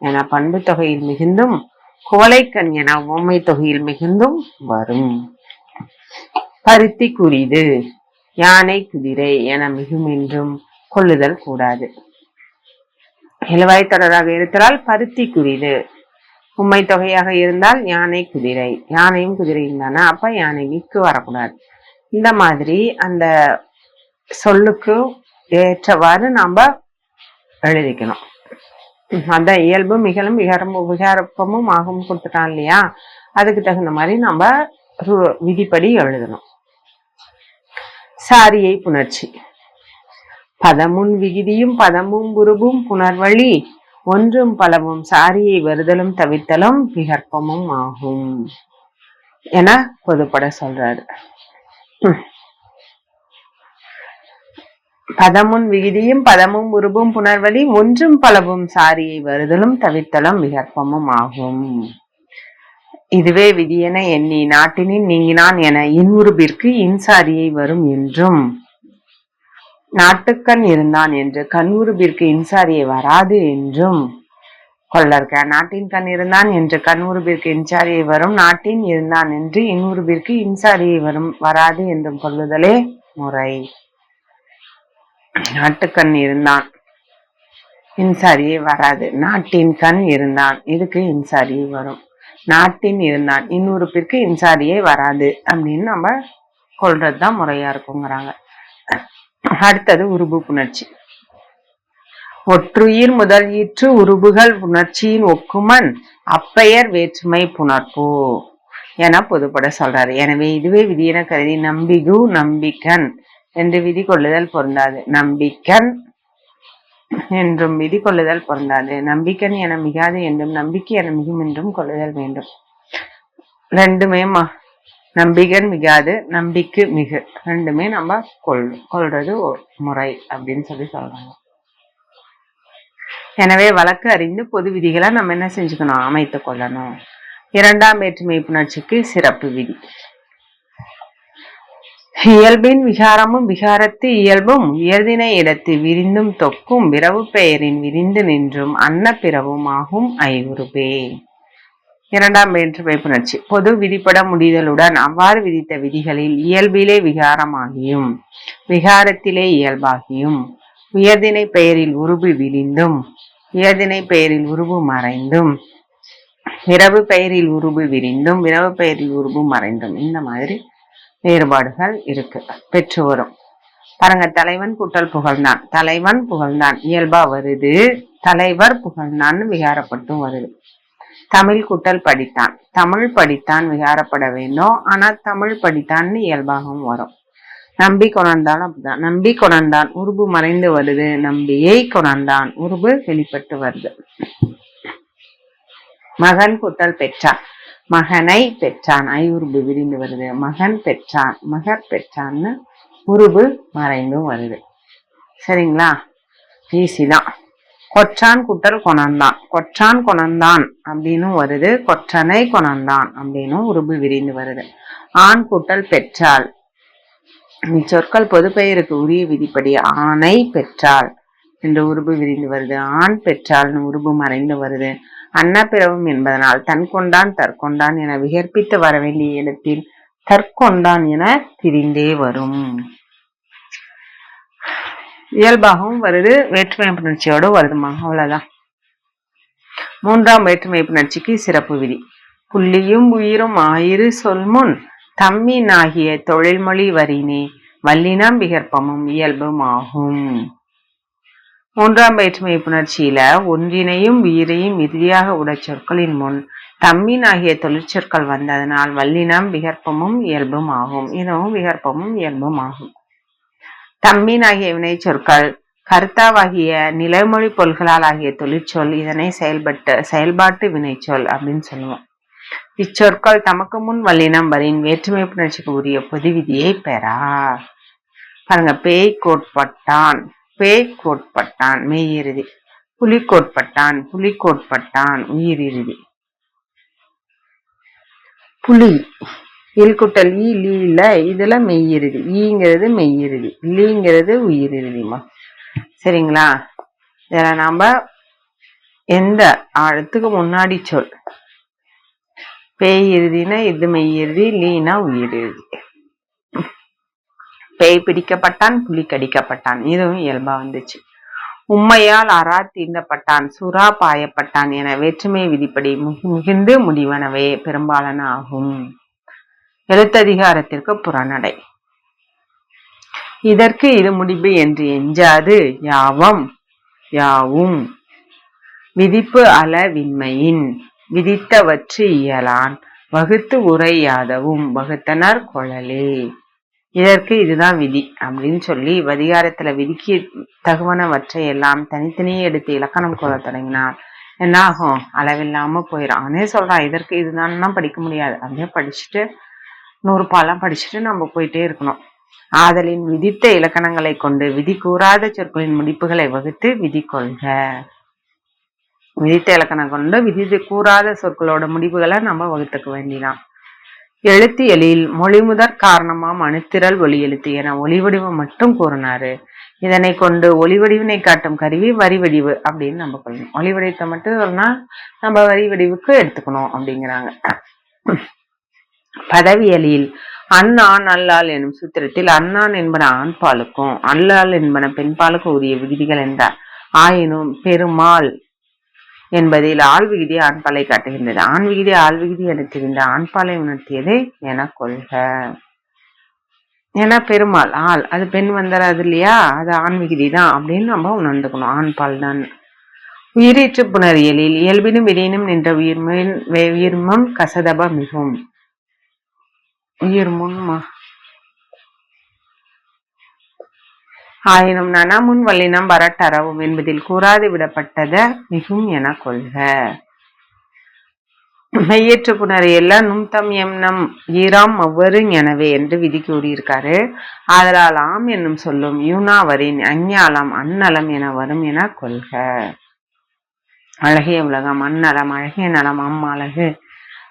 என பண்பு தொகையில் மிகுந்தும் குவளை கண் என உவமை தொகையில் மிகுந்தும் வரும். பருத்தி குறிது யானை குதிரை என மிகுமென்றும் கொள்ளுதல் கூடாது. எழுவாய் தொடராக இருந்தால் பருத்தி குறிது, உண்மை தொகையாக இருந்தால் யானை குதிரை. யானையும் குதிரையும் தானே, அப்ப யானை மிக்கு வரக்கூடாது. இந்த மாதிரி அந்த சொல்லுக்கு ஏற்றவாறு நாம எழுதிக்கணும். அந்த இயல்பு மிகழும் விகற்பமும் ஆகும் கொடுத்துட்டான் இல்லையா, அதுக்கு தகுந்த மாதிரி நம்ம விதிப்படி எழுதணும். சாரியை புணர்ச்சி. பதமுன் விகுதியும் பதமும் உருபும் புணர்வழி ஒன்றும் பலவும் சாரியை வருதலும் தவிர்த்தலும் விகற்பமும் ஆகும் என பொதுப்பட சொல்றாரு. பதமுன் விகுதியும் பதமும் உருபும் புணர்வழி ஒன்றும் பலவும் சாரியை வருதலும் தவிர்த்தலும் விகற்பமும் ஆகும். இதுவே விதியென எண்ணி நாட்டினின் நீங்கினான் என இன்உருபிற்கு இன்சாரியை வரும் என்றும், நாட்டுக்கண் இருந்தான் என்று கண்உருபிற்கு இன்சாரியை வராது என்றும் கொள்ளற்க. நாட்டின் கண் இருந்தான் என்று கண்உருபிற்கு இன்சாரியை வரும், நாட்டின் இருந்தான் என்று இன்உருபிற்கு இன்சாரியை வராது என்றும் கொள்ளுதலே முறை. நாட்டுக்கண் இருந்தான் இன்சாரியை வராது, நாட்டின் கண் இருந்தான் இதுக்கு இன்சாரியை வரும், நாட்டின் இருந்தான் இன்னொருப்பிற்கு இன்சாரியை வராது அப்படின்னு நம்ம கொள்றதுதான் முறையா இருக்குங்கிறாங்க. அடுத்தது உருபு புணர்ச்சி. ஒற்றுயிர் முதல் ஈற்று உருபுகள் புணர்ச்சியின் ஒக்குமன் அப்பெயர் வேற்றுமை புணர்ப்போ என பொதுப்பட சொல்றாரு. எனவே இதுவே விதியென கருதி நம்பிகு நம்பிக்கன் என்று விதி கொள்ளுதல் பொருந்தாது, நம்பிக்கன் என்றும் விதி கொள்ளுதல் பொருந்தாது, நம்பிக்கன் என மிகாது என்றும் நம்பிக்கை என மிகும் என்றும் கொள்ளுதல் வேண்டும். ரெண்டுமே நம்பிக்கன் மிகாது நம்பிக்கை மிகு ரெண்டுமே நம்ம கொள்றது முறை அப்படின்னு சொல்றாங்க. எனவே வழக்கு அறிந்து பொது விதிகளை நம்ம என்ன செஞ்சுக்கணும், அமைத்துக் கொள்ளணும். இரண்டாம் வேற்றுமை புணர்ச்சிக்கு சிறப்பு விதி. இயல்பின் விகாரமும் விகாரத்து இயல்பும் உயர்தினை இடத்து விரிந்தும் தொக்கும் விரவு பெயரின் விரிந்து நின்றும் அன்ன பிறவும் ஆகும் ஐவுருபே. இரண்டாம் வேற்றுமை புணர்ச்சி. பொது விதிப்பட முடிதலுடன் அவ்வாறு விதித்த விதிகளில் இயல்பிலே விகாரமாகியும் விகாரத்திலே இயல்பாகியும் உயர்தினை பெயரில் உருபு விரிந்தும் உயர்தினை பெயரில் உருபு மறைந்தும் விரவு பெயரில் உருபு விரிந்தும் விரவு பெயரில் உருபு மறைந்தும் இந்த மாதிரி வேறுபாடுகள் இருக்கு பெற்று வரும். பாருங்க, தலைவன் கூட்டல் புகழ்ந்தான், தலைவன் புகழ்ந்தான் இயல்பா வருது, தலைவர் புகழ்ந்தான்னு விகாரப்பட்டும் வருது. தமிழ் கூட்டல் படித்தான், தமிழ் படித்தான் விகாரப்பட வேண்டும், ஆனா தமிழ் படித்தான்னு இயல்பாகவும் வரும். நம்பி கொணர்ந்தாலும் அப்படிதான், நம்பி கொணர்ந்தான் உருபு மறைந்து வருது, நம்பியை கொணர்ந்தான் உருபு வெளிப்பட்டு வருது. மகன் கூட்டல் பெற்றான், மகனை பெற்றான் ஐயுருபு விரிந்து வருது, மகன் பெற்றான் மகர் பெற்றான்னு உருபு மறைந்தும் வருது. சரிங்களா, ஈஸிதான். கொற்றான் கூட்டல் கொணர்ந்தான், கொற்றான் கொணர்ந்தான் அப்படின்னு வருது, கொற்றனை கொணர்ந்தான் அப்படின்னு உருபு விரிந்து வருது. ஆண் கூட்டல் பெற்றாள், இச்சொற்கள் பொது பெயருக்கு உரிய விதிப்படி ஆணை பெற்றாள் என்று உருபு விரிந்து வருது, ஆண் பெற்றாள்னு உருபு மறைந்து வருது. அன்னப்பிறவும் என்பதனால் தன் கொண்டான் தற்கொண்டான் என விகற்பித்து வர வேண்டிய இடத்தில் தற்கொண்டான் என திரிந்தே வரும். இயல்பாகவும் வருது, வேற்றுமை புணர்ச்சியோடு வருதுமா, அவ்வளவுதான். மூன்றாம் வேற்றுமை புணர்ச்சிக்கு சிறப்பு விதி. புள்ளியும் உயிரும் ஆயிரு சொல்முன் தம்மின் ஆகிய தொழில்மொழி வரினே வல்லினம் விகற்பமும் இயல்பும் ஆகும். மூன்றாம் வேற்றுமை புணர்ச்சியில ஒன்றினையும் உயிரையும் இறுதியாக உட சொற்களின் முன் தம்மின் ஆகிய தொழிற்சொற்கள் வந்ததனால் வல்லினம் விகற்பமும் இயல்பும் ஆகும். இதுவும் விகற்பமும் இயல்பும் ஆகும். தம்மின் ஆகிய வினை சொற்கள் கர்த்தாவாகிய நிலைமொழி பொருள்களால் ஆகிய தொழிற்சொல், இதனை செயல்பாட்டு வினைச்சொல் அப்படின்னு சொல்லுவோம். இச்சொற்கள் தமக்கு முன் வல்லினம் வரின் வேற்றுமை புணர்ச்சிக்கு உரிய பொது விதியை பெறா. பாருங்க, பேய் கோட்பட்டான், பேய் கோட்பட்டான் மெய்யிறுதி, புலி கோட்பட்டான், புலி கோட்பட்டான் உயிரிறுதி. புலி இல்குட்டல் ஈ லீ இல்ல, இதுல மெய்யிறுதி, ஈங்கிறது மெய்யிறுதி, லீங்கிறது உயிரிறுதிமா. சரிங்களா, இதுல நாம எந்த ஆழத்துக்கு முன்னாடி சொல், பேய் இறுதினா இது மெய்யிறுதி, லீனா உயிரிறுதி. பேய் பிடிக்கப்பட்டான், புலி கடிக்கப்பட்டான், இதுவும் இயல்பா வந்துச்சு. உம்மையால் அரா தீண்டப்பட்டான், சுறா பாயப்பட்டான் என வேற்றுமை விதிப்படி மிகுந்து முடிவனவே பெரும்பாலான ஆகும். எழுத்ததிகாரத்திற்கு புறநடை. இதற்கு இது முடிவு என்று எஞ்சாது யாவம் யாவும் விதிப்பு அளவின்மையின் விதித்தவற்று இயலான் வகுத்து உரையாதவும் வகுத்தனர் கொளலே. இதற்கு இதுதான் விதி அப்படின்னு சொல்லி அதிகாரத்துல விதிக்கு தகுவனவற்றை எல்லாம் தனித்தனியே எடுத்து இலக்கணம் கூற தொடங்கினார். என்ன ஆகும்? அளவில்லாம போயிடும். அவனே சொல்றான், இதற்கு இதுதான் படிக்க முடியாது. அப்படியே படிச்சுட்டு 100 பாலாம் படிச்சுட்டு நம்ம போயிட்டே இருக்கணும். ஆதலின் விதித்த இலக்கணங்களை கொண்டு விதி கூறாத சொற்களின் முடிப்புகளை வகுத்து விதி கொள்க. விதித்த இலக்கணம் கொண்டு விதி கூறாத சொற்களோட முடிவுகளை நம்ம வகுத்துக்க வேண்டிதான். எழுத்தியலில் மொழிமுதற் காரணமாம் அணுத்திரல் ஒலி எழுத்து என ஒளி வடிவம் மட்டும் கூறினாரு. இதனை கொண்டு ஒளி வடிவினை காட்டும் கருவி வரி வடிவு அப்படின்னு நம்ம சொல்லணும். ஒளி வடிவத்தை மட்டும் சொன்னா நம்ம வரி வடிவுக்கு எடுத்துக்கணும் அப்படிங்கிறாங்க. பதவியலில் அண்ணான் அல்லால் எனும் சூத்திரத்தில் அண்ணான் என்பன ஆண்பாலுக்கும் அல்லால் என்பன பெண்பாலுக்கும் உரிய விகுதிகள் என்றார். ஆயினும் பெருமாள் என்பதில் ஆள் விகுதி ஆண்பாலை காட்டுகின்றது. ஆண் விகுதி ஆள் விகுதி என தெரிந்த ஆண்பாலை உணர்த்தியது என கொள்க. ஏன்னா பெருமாள் ஆள், அது பெண் வந்துடாது இல்லையா, அது ஆண் விகுதி தான் அப்படின்னு நம்ம உணர்ந்துக்கணும். ஆண்பால் தான். உயிரீற்று புணரியலில் இயல்பினும் விதையினும் நின்ற உயிர்மம் கசதப மிகும். உயிர்முன்மா ஆயினும் நனமுன் வல்லினம் வரட்டறவும் என்பதில் கூறாது விடப்பட்டத மிகும் என கொள்க. மெய்யற்று புணரியல்ல நும்தம் எம் நம் ஈராம் அவ்வரு எனவே என்று விதி கூறியிருக்காரு. ஆதலால் ஆம் என்னும் சொல்லும் யூனாவரின் அஞ்ஞாலம் அந்நலம் என வரும் என கொள்க. அழகிய உலகம், அந்நலம், அழகிய நலம், அழகு,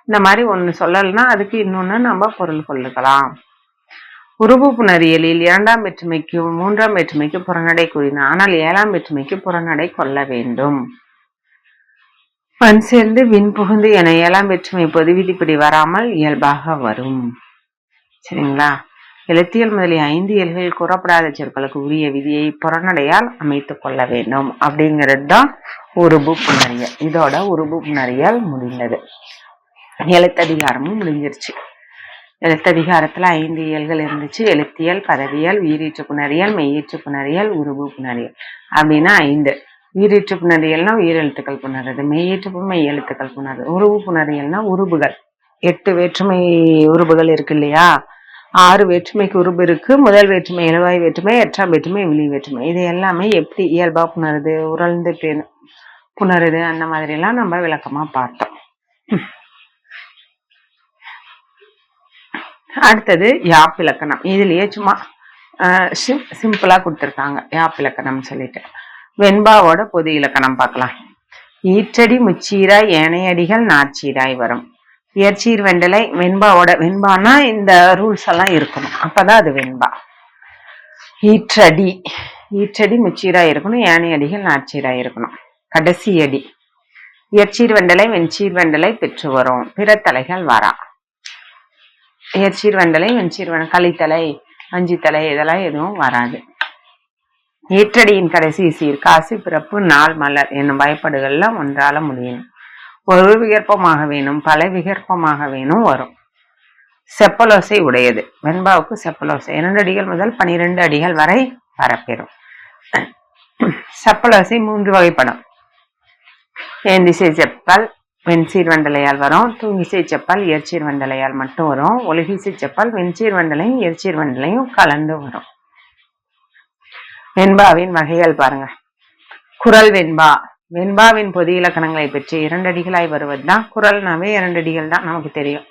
இந்த மாதிரி ஒண்ணு சொல்லலைன்னா அதுக்கு இன்னொன்னு நம்ம பொருள் கொள்ளுக்கலாம். உருபு புணரியலில் 2ஆம் வேற்றுமைக்கு 3ஆம் வேற்றுமைக்கு புறநடை கூறினார். ஆனால் 7ஆம் வேற்றுமைக்கு புறநடை கொள்ள வேண்டும். பண் சேர்ந்து விண் புகுந்து என 7ஆம் வேற்றுமை பொது விதிப்படி வராமல் இயல்பாக வரும். சரிங்களா? எழுத்தியல் முதலிய 5 இயல்கள் கூறப்படாத சொற்களுக்கு உரிய விதியை புறநடையால் அமைத்துக் கொள்ள வேண்டும் அப்படிங்கிறது தான் உருபு புணரியல். இதோட உருபு புணரியல் முடிந்தது. எழுத்ததிகாரமும் முடிஞ்சிருச்சு. எழுத்ததிகாரத்துல 5 இயல்கள் இருந்துச்சு. எழுத்தியல், பதவியல், உயிரீற்று புணரியல், மெய்யீற்று புணரியல், உருபு புணரியல் அப்படின்னா 5. உயிரீற்று புணரியல்னா உயிரெழுத்துக்கள் புணர்றது, மெய்யீற்று மெய் எழுத்துக்கள் புணர்றது, உருபு புணரியல்னா உருபுகள். 8 வேற்றுமை உருபுகள் இருக்கு இல்லையா, 6 வேற்றுமைக்கு உருபு இருக்கு. முதல் வேற்றுமை எழுவாய் வேற்றுமை, 8ஆம் வேற்றுமை விழி வேற்றுமை. இது எல்லாமே எப்படி இயல்பா புணருது, உரழ்ந்து புணருது, அந்த மாதிரி எல்லாம் நம்ம விளக்கமா பார்த்தோம். அடுத்தது யாப்பிலக்கணம். இதுலயே சும்மா சிம்பிளா கொடுத்துருக்காங்க யாப்பிலக்கணம் சொல்லிட்டு. வெண்பாவோட பொது இலக்கணம் பார்க்கலாம். ஈற்றடி முச்சீராய் ஏனையடிகள் நாச்சீராய் வரும். இயற்சீர் வெண்டலை வெண்பாவோட, வெண்பானா இந்த ரூல்ஸ் எல்லாம் இருக்கணும், அப்பதான் அது வெண்பா. ஈற்றடி முச்சீராய் இருக்கணும், ஏனையடிகள் நாச்சீராய் இருக்கணும். கடைசி அடி இயற்சீர் வெண்டலை வெண்சீர் வெண்டலை பெற்று வரும். பிற தலைகள் வரா. இயற்சீர் வெண்டலை வெண்சீர் களித்தலை வஞ்சித்தலை இதெல்லாம் எதுவும் வராது. ஈற்றடியின் கடைசி சீர் காசு பிறப்பு நாள் மலர் என்னும் பயப்படுகள்லாம் ஒன்றால முடியும். ஒரு விகற்பமாக வேணும், பல விகற்பமாக வேணும் வரும். செப்பலோசை உடையது. வெண்பாவுக்கு செப்பலோசை 2 அடிகள் முதல் 12 அடிகள் வரை வரப்பெறும். செப்பலோசை 3 வகைப்படும். ஏந்திசை செப்பல் வெண்சீர் வெண்டலையால் வரும். தூங்கிசை செப்பல் இயற்சீர் வெண்டலையால் மட்டும் வரும். ஒழுகிசை செப்பல் வெண்சீர் வெண்டலையும் இயற்சீர் வெண்டலையும் கலந்து வரும். வெண்பாவின் வகைகள் பாருங்க. குரல் வெண்பா. வெண்பாவின் பொது இலக்கணங்களை பெற்று 2 அடிகளாய் வருவதுதான். குரல்னாவே 2 அடிகள் தான் நமக்கு தெரியும்.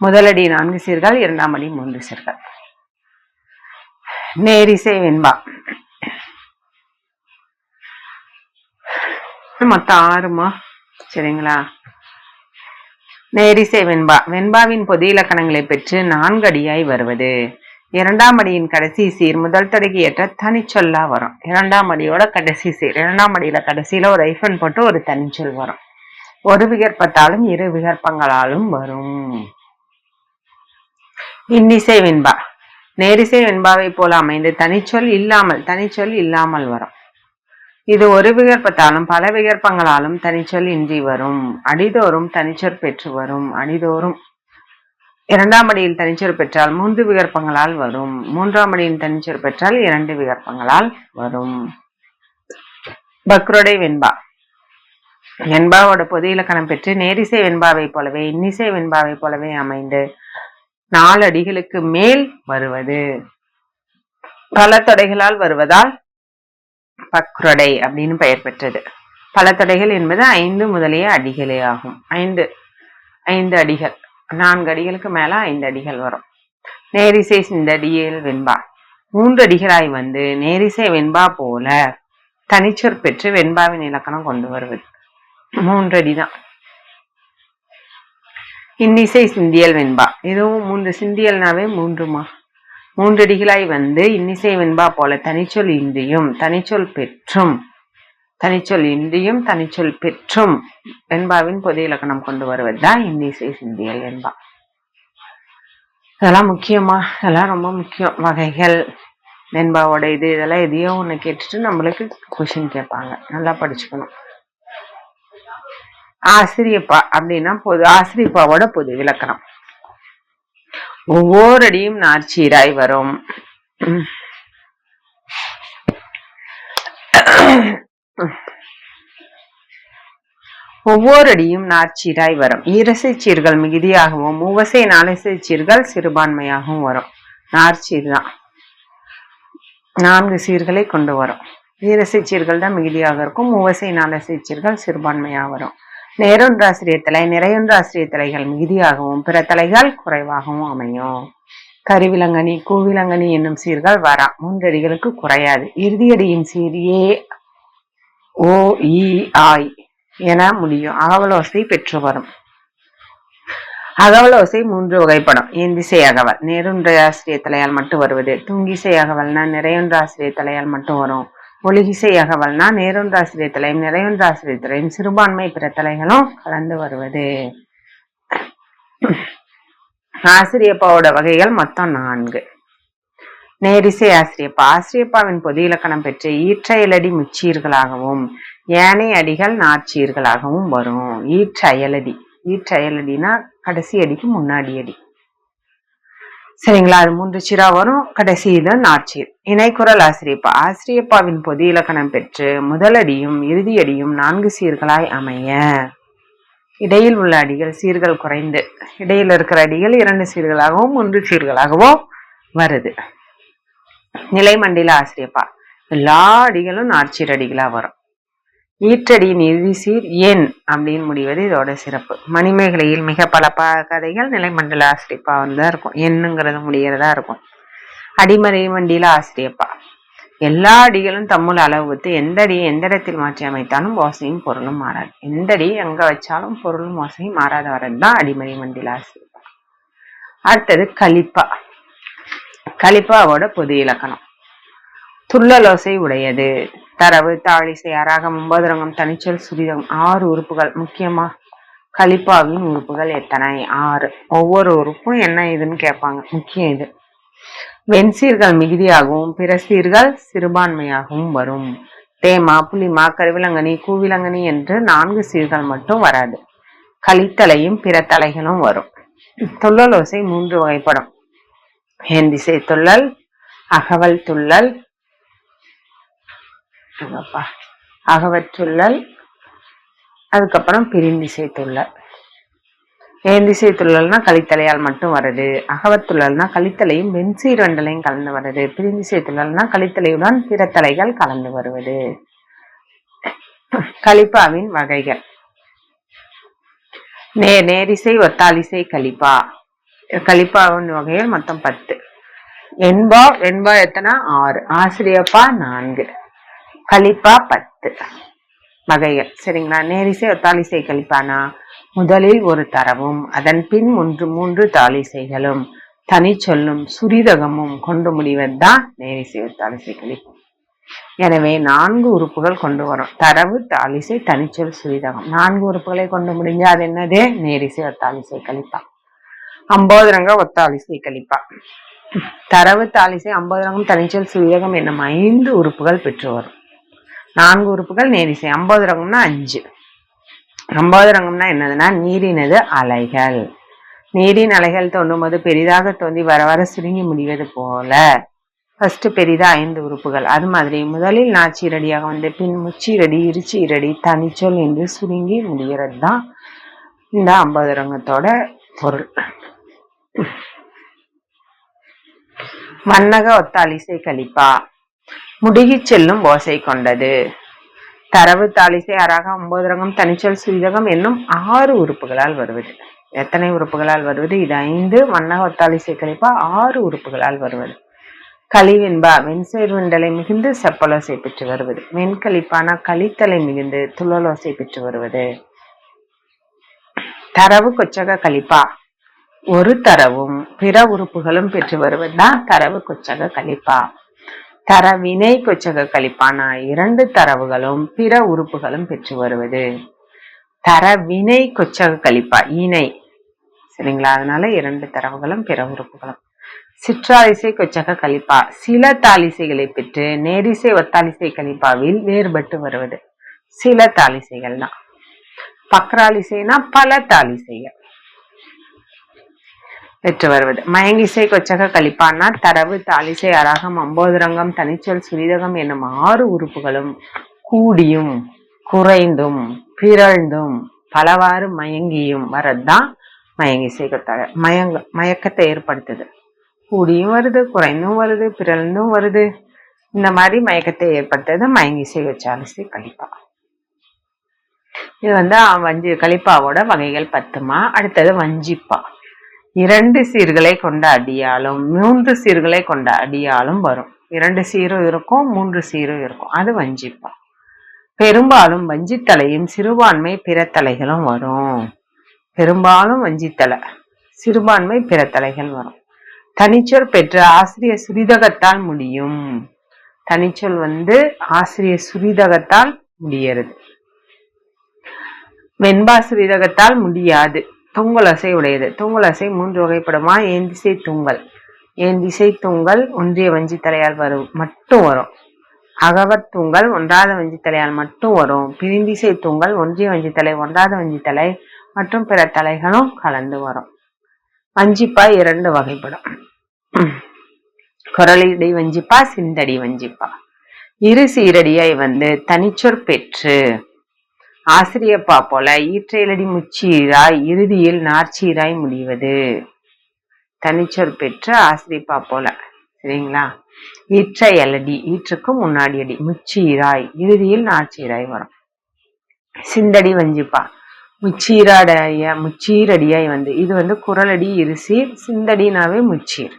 முதலடி 4 சீர்கள், 2ஆம் அடி 3 சீர்கள். நேரிசை வெண்பா மொத்தம் 6மா, சரிங்களா? நேரிசை வெண்பா வெண்பாவின் பொது இலக்கணங்களை பெற்று 4 அடியாய் வருவது. 2ஆம் அடியின் கடைசி சீர் முதல் தொடங்கி ஏற்ற தனிச்சொல்லா வரும். 2ஆம் அடியோட கடைசி சீர், 2ஆம் அடியில கடைசியில ஒரு ஐஃபன் போட்டு ஒரு தனிச்சொல் வரும். ஒரு விகற்பத்தாலும் 2 விகற்பங்களாலும் வரும். இன்னிசை வெண்பா நேரிசை வெண்பாவை போல அமைந்து தனிச்சொல் இல்லாமல் வரும். இது ஒரு விகற்பத்தாலும் பல விகற்பங்களாலும் தனிச்சொல் இன்றி வரும். அடிதோறும் தனிச்சொற் பெற்று வரும். அடிதோறும் 2ஆம் அடியில் தனிச்சொற் பெற்றால் 3 விகற்பங்களால் வரும். 3ஆம் அடியில் தனிச்சொற் பெற்றால் 2 விகற்பங்களால் வரும். பக்ரோடை வெண்பா வெண்பாவோட பொது இலக்கணம் பெற்று நேரிசை வெண்பாவை போலவே இன்னிசை வெண்பாவை போலவே அமைந்து 4 அடிகளுக்கு மேல் வருவது. பல தொடைகளால் வருவதால் பக்ரொடை அப்படின்னு பெயர் பெற்றது. பல தொடைகள் என்பது 5 முதலிய அடிகளே ஆகும். 5 அடிகள், 4 அடிகளுக்கு மேல 5 அடிகள் வரும். நேரிசை சிந்தடியில் வெண்பா 3 அடிகளாய் வந்து நேரிசை வெண்பா போல தனிச்சொற் பெற்று வெண்பாவின் இலக்கணம் கொண்டு வருவது. 3 அடிதான். இன்னிசை சிந்தியல் வெண்பா இதுவும் 3 சிந்தியல்னாவே 3மா. 3 அடிகளாய் வந்து இன்னிசை வெண்பா போல தனிச்சொல் இன்றியும் தனிச்சொல் பெற்றும் வெண்பாவின் பொது இலக்கணம் கொண்டு வருவதுதான் இன்னிசை சிந்தியல் வெண்பா. இதெல்லாம் முக்கியமா, இதெல்லாம் ரொம்ப முக்கியம். வகைகள் வெண்பாவோட இதெல்லாம் எதையோ ஒண்ணு கேட்டுட்டு நம்மளுக்கு கொஸ்டின் கேட்பாங்க, நல்லா படிச்சுக்கணும். ஆசிரியப்பா அப்படின்னா ஆசிரியப்பாவோட பொது விளக்கணம். ஒவ்வொரு அடியும் நாற்சீராய் வரும். ஒவ்வொரு அடியும் நாற்சீராய் வரும். ஈரசை சீர்கள் மிகுதியாகவும் மூவசை நாலசை சீர்கள் சிறுபான்மையாகவும் வரும். நாற்சீர் தான் 4 சீர்களை கொண்டு வரும். ஈரசை சீர்கள் தான் மிகுதியாக இருக்கும், மூவசை நாலசை சீர்கள் சிறுபான்மையாக வரும். நேரொன்றாசிரிய தலை நிறையொன்றாசிரிய தலைகள் மிகுதியாகவும் பிற தலைகள் குறைவாகவும் அமையும். கருவிலங்கனி கூவிலங்கனி என்னும் சீர்கள் வரா 3 அடிகளுக்கு குறையாது. இறுதியடியின் சீர் ஏ ஓ இ ஆய் என முடியும். அகவலோசை பெற்று வரும். அகவலோசை 3 வகைப்படும். ஏந்திசை அகவல் நேரொன்றாசிரிய தலையால் மட்டும் வருவது. துங்கிசை அகவல்னா நிறையொன்றாசிரிய தலையால் மட்டும் வரும். ஒழுகிசை அகவல்னா நேரொன்றாசிரிய தலையும் நிறையொன்றாசிரிய தலையும் சிறுபான்மை பிற தலைகளும் கலந்து வருவது. ஆசிரியப்பாவோட வகைகள் மொத்தம் 4. நேரிசை ஆசிரியப்பா ஆசிரியப்பாவின் பொது இலக்கணம் பெற்று ஈற்றயலடி முச்சீர்களாகவும் ஏனைய அடிகள் நாற்சீர்களாகவும் வரும். ஈற்றயலடினா கடைசி அடிக்கு முன்னாடி அடி, சரிங்களா? அது 3 சீரா வரும். கடைசி இது நாற்சீர். இணைக்குரல் ஆசிரியப்பா ஆசிரியப்பாவின் பொது இலக்கணம் பெற்று முதலடியும் இறுதியடியும் 4 சீர்களாய் அமைய இடையில் உள்ள அடிகள் சீர்கள் குறைந்து இடையில இருக்கிற அடிகள் 2 சீர்களாகவும் 3 சீர்களாகவோ வருது. நிலைமண்டில ஆசிரியப்பா எல்லா அடிகளும் நாற்சீர் அடிகளா வரும். ஈற்றடியின் இறுதி சீர் எண் அப்படின்னு முடிவது இதோட சிறப்பு. மணிமேகலையில் மிக பல கதைகள் நிலைமண்டல ஆசிரியப்பா தான் இருக்கும், எண்ணுங்கிறது முடிகிறதா இருக்கும். அடிமறை மண்டில ஆசிரியப்பா எல்லா அடிகளும் தம்முள் அளவு வைத்து எந்த அடியை எந்த இடத்தில் மாற்றி அமைத்தாலும் ஓசையும் பொருளும் மாறாது. எந்த அடி எங்க வச்சாலும் பொருளும் ஓசையும் மாறாத வரதுதான் அடிமறை மண்டில ஆசிரியப்பா. அடுத்தது கலிப்பா. கலிப்பாவோட பொது இலக்கணம் துள்ளலோசை உடையது. தரவு தாழிசை அராகம் 9 ரங்கம் தனிச்சொல் சுரிதம் 6 உறுப்புகள். முக்கியமா கலிப்பாவின் உறுப்புகள் எத்தனை? 6. ஒவ்வொரு உறுப்பும் என்ன இதுன்னு கேட்பாங்க, முக்கியம் இது. வெண்சீர்கள் மிகுதியாகவும் பிற சீர்கள் சிறுபான்மையாகவும் வரும். தேமா புலிமா கருவிலங்கனி கூவிலங்கனி என்று 4 சீர்கள் மட்டும் வராது. கலித்தலையும் பிற தலைகளும் வரும். துள்ளலோசை 3 வகைப்படும். ஏந்திசை துள்ளல், அகவல் துள்ளல், அகவற்றுள்ளல், அதுக்கப்புறம் பிரிந்திசை துள்ளல். ஏந்திசை துள்ளல்னா கலித்தலையால் மட்டும் வருது. அகவத்துள்ளல்னா கலித்தலையும் வெண்சீர் வண்டலையும் கலந்து வருது. பிரிந்திசை துள்ளல்னா கலித்தலையுடன் பிற தலைகள் கலந்து வருவது. கலிப்பாவின் வகைகள் நேரிசை ஒத்தாலிசை கலிப்பா. கலிப்பாவின் வகைகள் மொத்தம் 10. வெண்பா எத்தனை? 6. ஆசிரியப்பா 4. கலிப்பா 10 வகைகள், சரிங்களா? நேரிசை ஒத்தாலிசை கலிப்பானா முதலில் ஒரு தரவும் அதன் பின் 3 தாலிசைகளும் தனி சொல்லும் சுரிதகமும் கொண்டு முடிவதுதான் நேரிசை ஒத்தாலிசை கலிப்பு. எனவே 4 உறுப்புகள் கொண்டு வரும். தரவு, தாலிசை, தனிச்சொல், சுரிதகம். 4 உறுப்புகளை கொண்டு முடிஞ்சா அது என்னது? நேரிசை ஒத்தாலிசை கலிப்பா. அம்போதரங்க ஒத்தாலிசை கலிப்பா. தரவு, தாலிசை, அம்போதரங்கம், தனிச்சொல், சுரிதகம் என்னும் 5 உறுப்புகள் பெற்று வரும். 4 உறுப்புகள் நேரிசை. அம்போதரங்கம்னா 5. அம்போதரங்கம்னா என்னதுன்னா நீரினது அலைகள். நீரின் அலைகள் தோன்றும்போது பெரிதாக தோன்றி வர வர சுருங்கி முடிவது போல ஃபர்ஸ்ட் பெரிதா 5 உறுப்புகள். அது மாதிரி முதலில் நாச்சீரடியாக வந்து பின் முச்சீரடி, இருச்சீரடி, தனிச்சொல் என்று சுருங்கி முடிகிறது தான் இந்த அம்போதரங்கத்தோட பொருள். வண்ணக ஒத்தாலிசை கலிப்பா. முடுகிச் செல்லும் ஓசை கொண்டது. தரவு தாளிசை அராகம் 9 ரகம் தனிச்சொல் சுரிதகம் என்னும் 6 உறுப்புகளால் வருவது. எத்தனை உறுப்புகளால் வருவது? இது 5. வண்ணக ஒத்தாளிசை கலிப்பா 6 உறுப்புகளால் வருவது. கலிவெண்பா வெண்சேர் வெண்டலை மிகுந்து செப்பலோசை பெற்று வருவது. வெண்கலிப்பானா கலித்தலை மிகுந்து துள்ளலோசை பெற்று வருவது. தரவு கொச்சக கலிப்பா ஒரு தரவும் பிற உறுப்புகளும் பெற்று வருவதுதான் தரவு கொச்சக கலிப்பா. தரவினை கொச்சக கலிப்பானா 2 தரவுகளும் பிற உறுப்புகளும் பெற்று வருவது. தரவினை கொச்சக கலிப்பா இணை, சரிங்களா? அதனால 2 தரவுகளும் பிற உறுப்புகளும். சிற்றாலிசை கொச்சக கலிப்பா சில தாலிசைகளை பெற்று நேரிசை ஒத்தாலிசை கலிப்பாவில் வேறுபட்டு வருவது. சில தாலிசைகள் தான். பக்ராலிசைனா பல தாலிசைகள் பெற்று வருவது. மயங்கிசை கொச்சக கலிப்பானா தரவு தாலிசை அராகம் 9 ரங்கம் தனிச்சொல் சுரிதகம் என்னும் 6 உறுப்புகளும் கூடியும் குறைந்தும் பிறழ்ந்தும் பலவாறு மயங்கியும் வரதுதான் மயங்கிசை கொத்தக. மயக்கத்தை ஏற்படுத்துது. கூடியும் வருது, குறைந்தும் வருது, பிறழ்ந்தும் வருது. இந்த மாதிரி மயக்கத்தை ஏற்படுத்துறது மயங்கிசை கொச்சாலிசை கலிப்பா. இது வஞ்சி கலிப்பாவோட வகைகள் 10மா. அடுத்தது வஞ்சிப்பா. 2 சீர்களை கொண்ட அடியாலும் 3 சீர்களை கொண்ட அடியாலும் வரும். 2 சீரும் இருக்கும், 3 சீரும் இருக்கும். அது வஞ்சிப்பா. பெரும்பாலும் வஞ்சித்தலையும் சிறுபான்மை பிறத்தலைகளும் வரும். பெரும்பாலும் வஞ்சித்தலை, சிறுபான்மை பிறத்தலைகள் வரும். தனிச்சொல் பெற்று ஆசிரியர் சுரிதகத்தால் முடியும். தனிச்சொல் ஆசிரியர் சுரிதகத்தால் முடியறது. வெண்பா சுரிதகத்தால் முடியாது. தூங்கலசை உடையது. தூங்கலசை 3 வகைப்படுமா? ஏந்திசை தூங்கல். ஏந்திசை தூங்கல் ஒன்றிய வஞ்சித்தலையால் மட்டும் வரும். அகவத் தூங்கல் ஒன்றாத வஞ்சித்தலையால் மட்டும் வரும். பிரிந்திசை தூங்கல் ஒன்றிய வஞ்சித்தலை, ஒன்றாத வஞ்சித்தலை மற்றும் பிற தலைகளும் கலந்து வரும். வஞ்சிப்பா 2 வகைப்படும். குரலடி வஞ்சிப்பா, சிந்தடி வஞ்சிப்பா. இரு சீரடியாய் தனிச்சொற் பெற்று ஆசிரியப்பா போல ஈற்றையலடி முச்சீராய் இறுதியில் நாற்சீராய் முடிவது. தனிச்சொற் பெற்று ஆசிரியப்பா போல, சரிங்களா? ஈற்றையலடி, ஈற்றுக்கும் முன்னாடி அடி, முச்சீராய் இறுதியில் நாற்சீராய் வரும். சிந்தடி வஞ்சிப்பா முச்சீரடியாய் இது குரலடி இருசீர், சிந்தடினாவே முச்சீர்.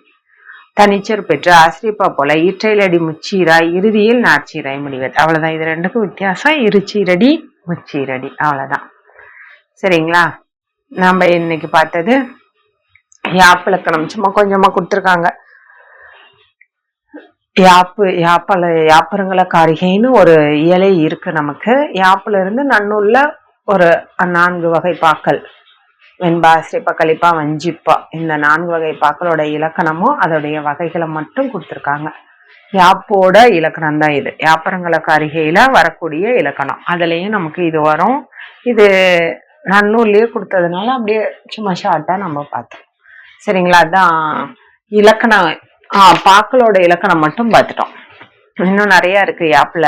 தனிச்சொற் பெற்று ஆசிரியப்பா போல ஈற்றையலடி முச்சீராய் இறுதியில் நாற்சீராய் முடிவது. அவ்வளவுதான். இது 2க்கும் வித்தியாசம். இருச்சீரடி முச்சீரடி, அவ்வளவுதான். சரிங்களா? நம்ம இன்னைக்கு பார்த்தது யாப்பிலக்கணம். சும்மா கொஞ்சமா கொடுத்துருக்காங்க. யாப்பரங்கள காரிகைன்னு ஒரு இயலை இருக்கு நமக்கு. யாப்புல இருந்து நன்னூல்ல ஒரு 4 வகை பாக்கள், வெண்பா, ஆசிரியப்பா, கலிப்பா, வஞ்சிப்பா, இந்த 4 வகை பாக்களோட இலக்கணமும் அதோடைய வகைகளை மட்டும் கொடுத்துருக்காங்க. யாப்போட இலக்கணம் தான் இது. யாப்பரங்கள காரிகையில வரக்கூடிய இலக்கணம். அதுலயும் நமக்கு இது வரும். இது நன்னூல்லயே கொடுத்ததுனால அப்படியே சும்மா ஷார்ட்டா நம்ம பார்த்தோம். சரிங்களா? அதான் இலக்கணம். பாக்களோட இலக்கணம் மட்டும் பார்த்துட்டோம். இன்னும் நிறைய இருக்கு யாப்புல.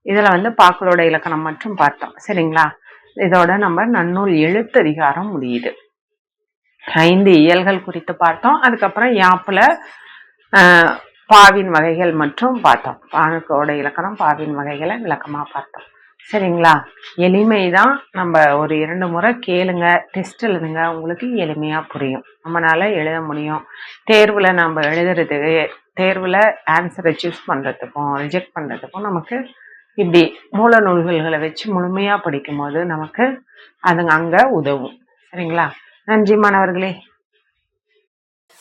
இதுல பாக்களோட இலக்கணம் மட்டும் பார்த்தோம். சரிங்களா? இதோட நம்ம நன்னூல் எழுத்ததிகாரம் முடியுது. 5 இயல்கள் குறித்து பார்த்தோம். அதுக்கப்புறம் யாப்புல பாவின் வகைகள் மற்றும் பார்த்தோம். பானுக்கோட இலக்கணம், பாவின் வகைகளை விளக்கமா பார்த்தோம். சரிங்களா? எளிமைதான். நம்ம ஒரு 2 முறை கேளுங்க, டெஸ்ட் எழுதுங்க, உங்களுக்கு எளிமையா புரியும். நம்மளால எழுத முடியும். தேர்வுல நம்ம எழுதுறதுக்கு, தேர்வுல ஆன்சரை சூஸ் பண்றதுக்கும் ரிஜெக்ட் பண்றதுக்கும் நமக்கு இப்படி மூல நூல்களை வச்சு முழுமையா படிக்கும் போது நமக்கு அதுங்க அங்க உதவும். சரிங்களா? நன்றி மாணவர்களே.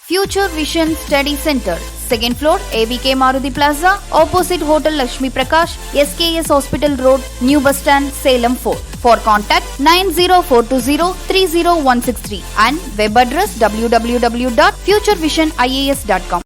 Future Vision Study Center, 2nd floor, ABK Maruti Plaza, opposite Hotel Lakshmi Prakash, SKS Hospital Road, New Bus Stand, Salem 4. For contact 90420 30163 and web address www.futurevision.ias.com.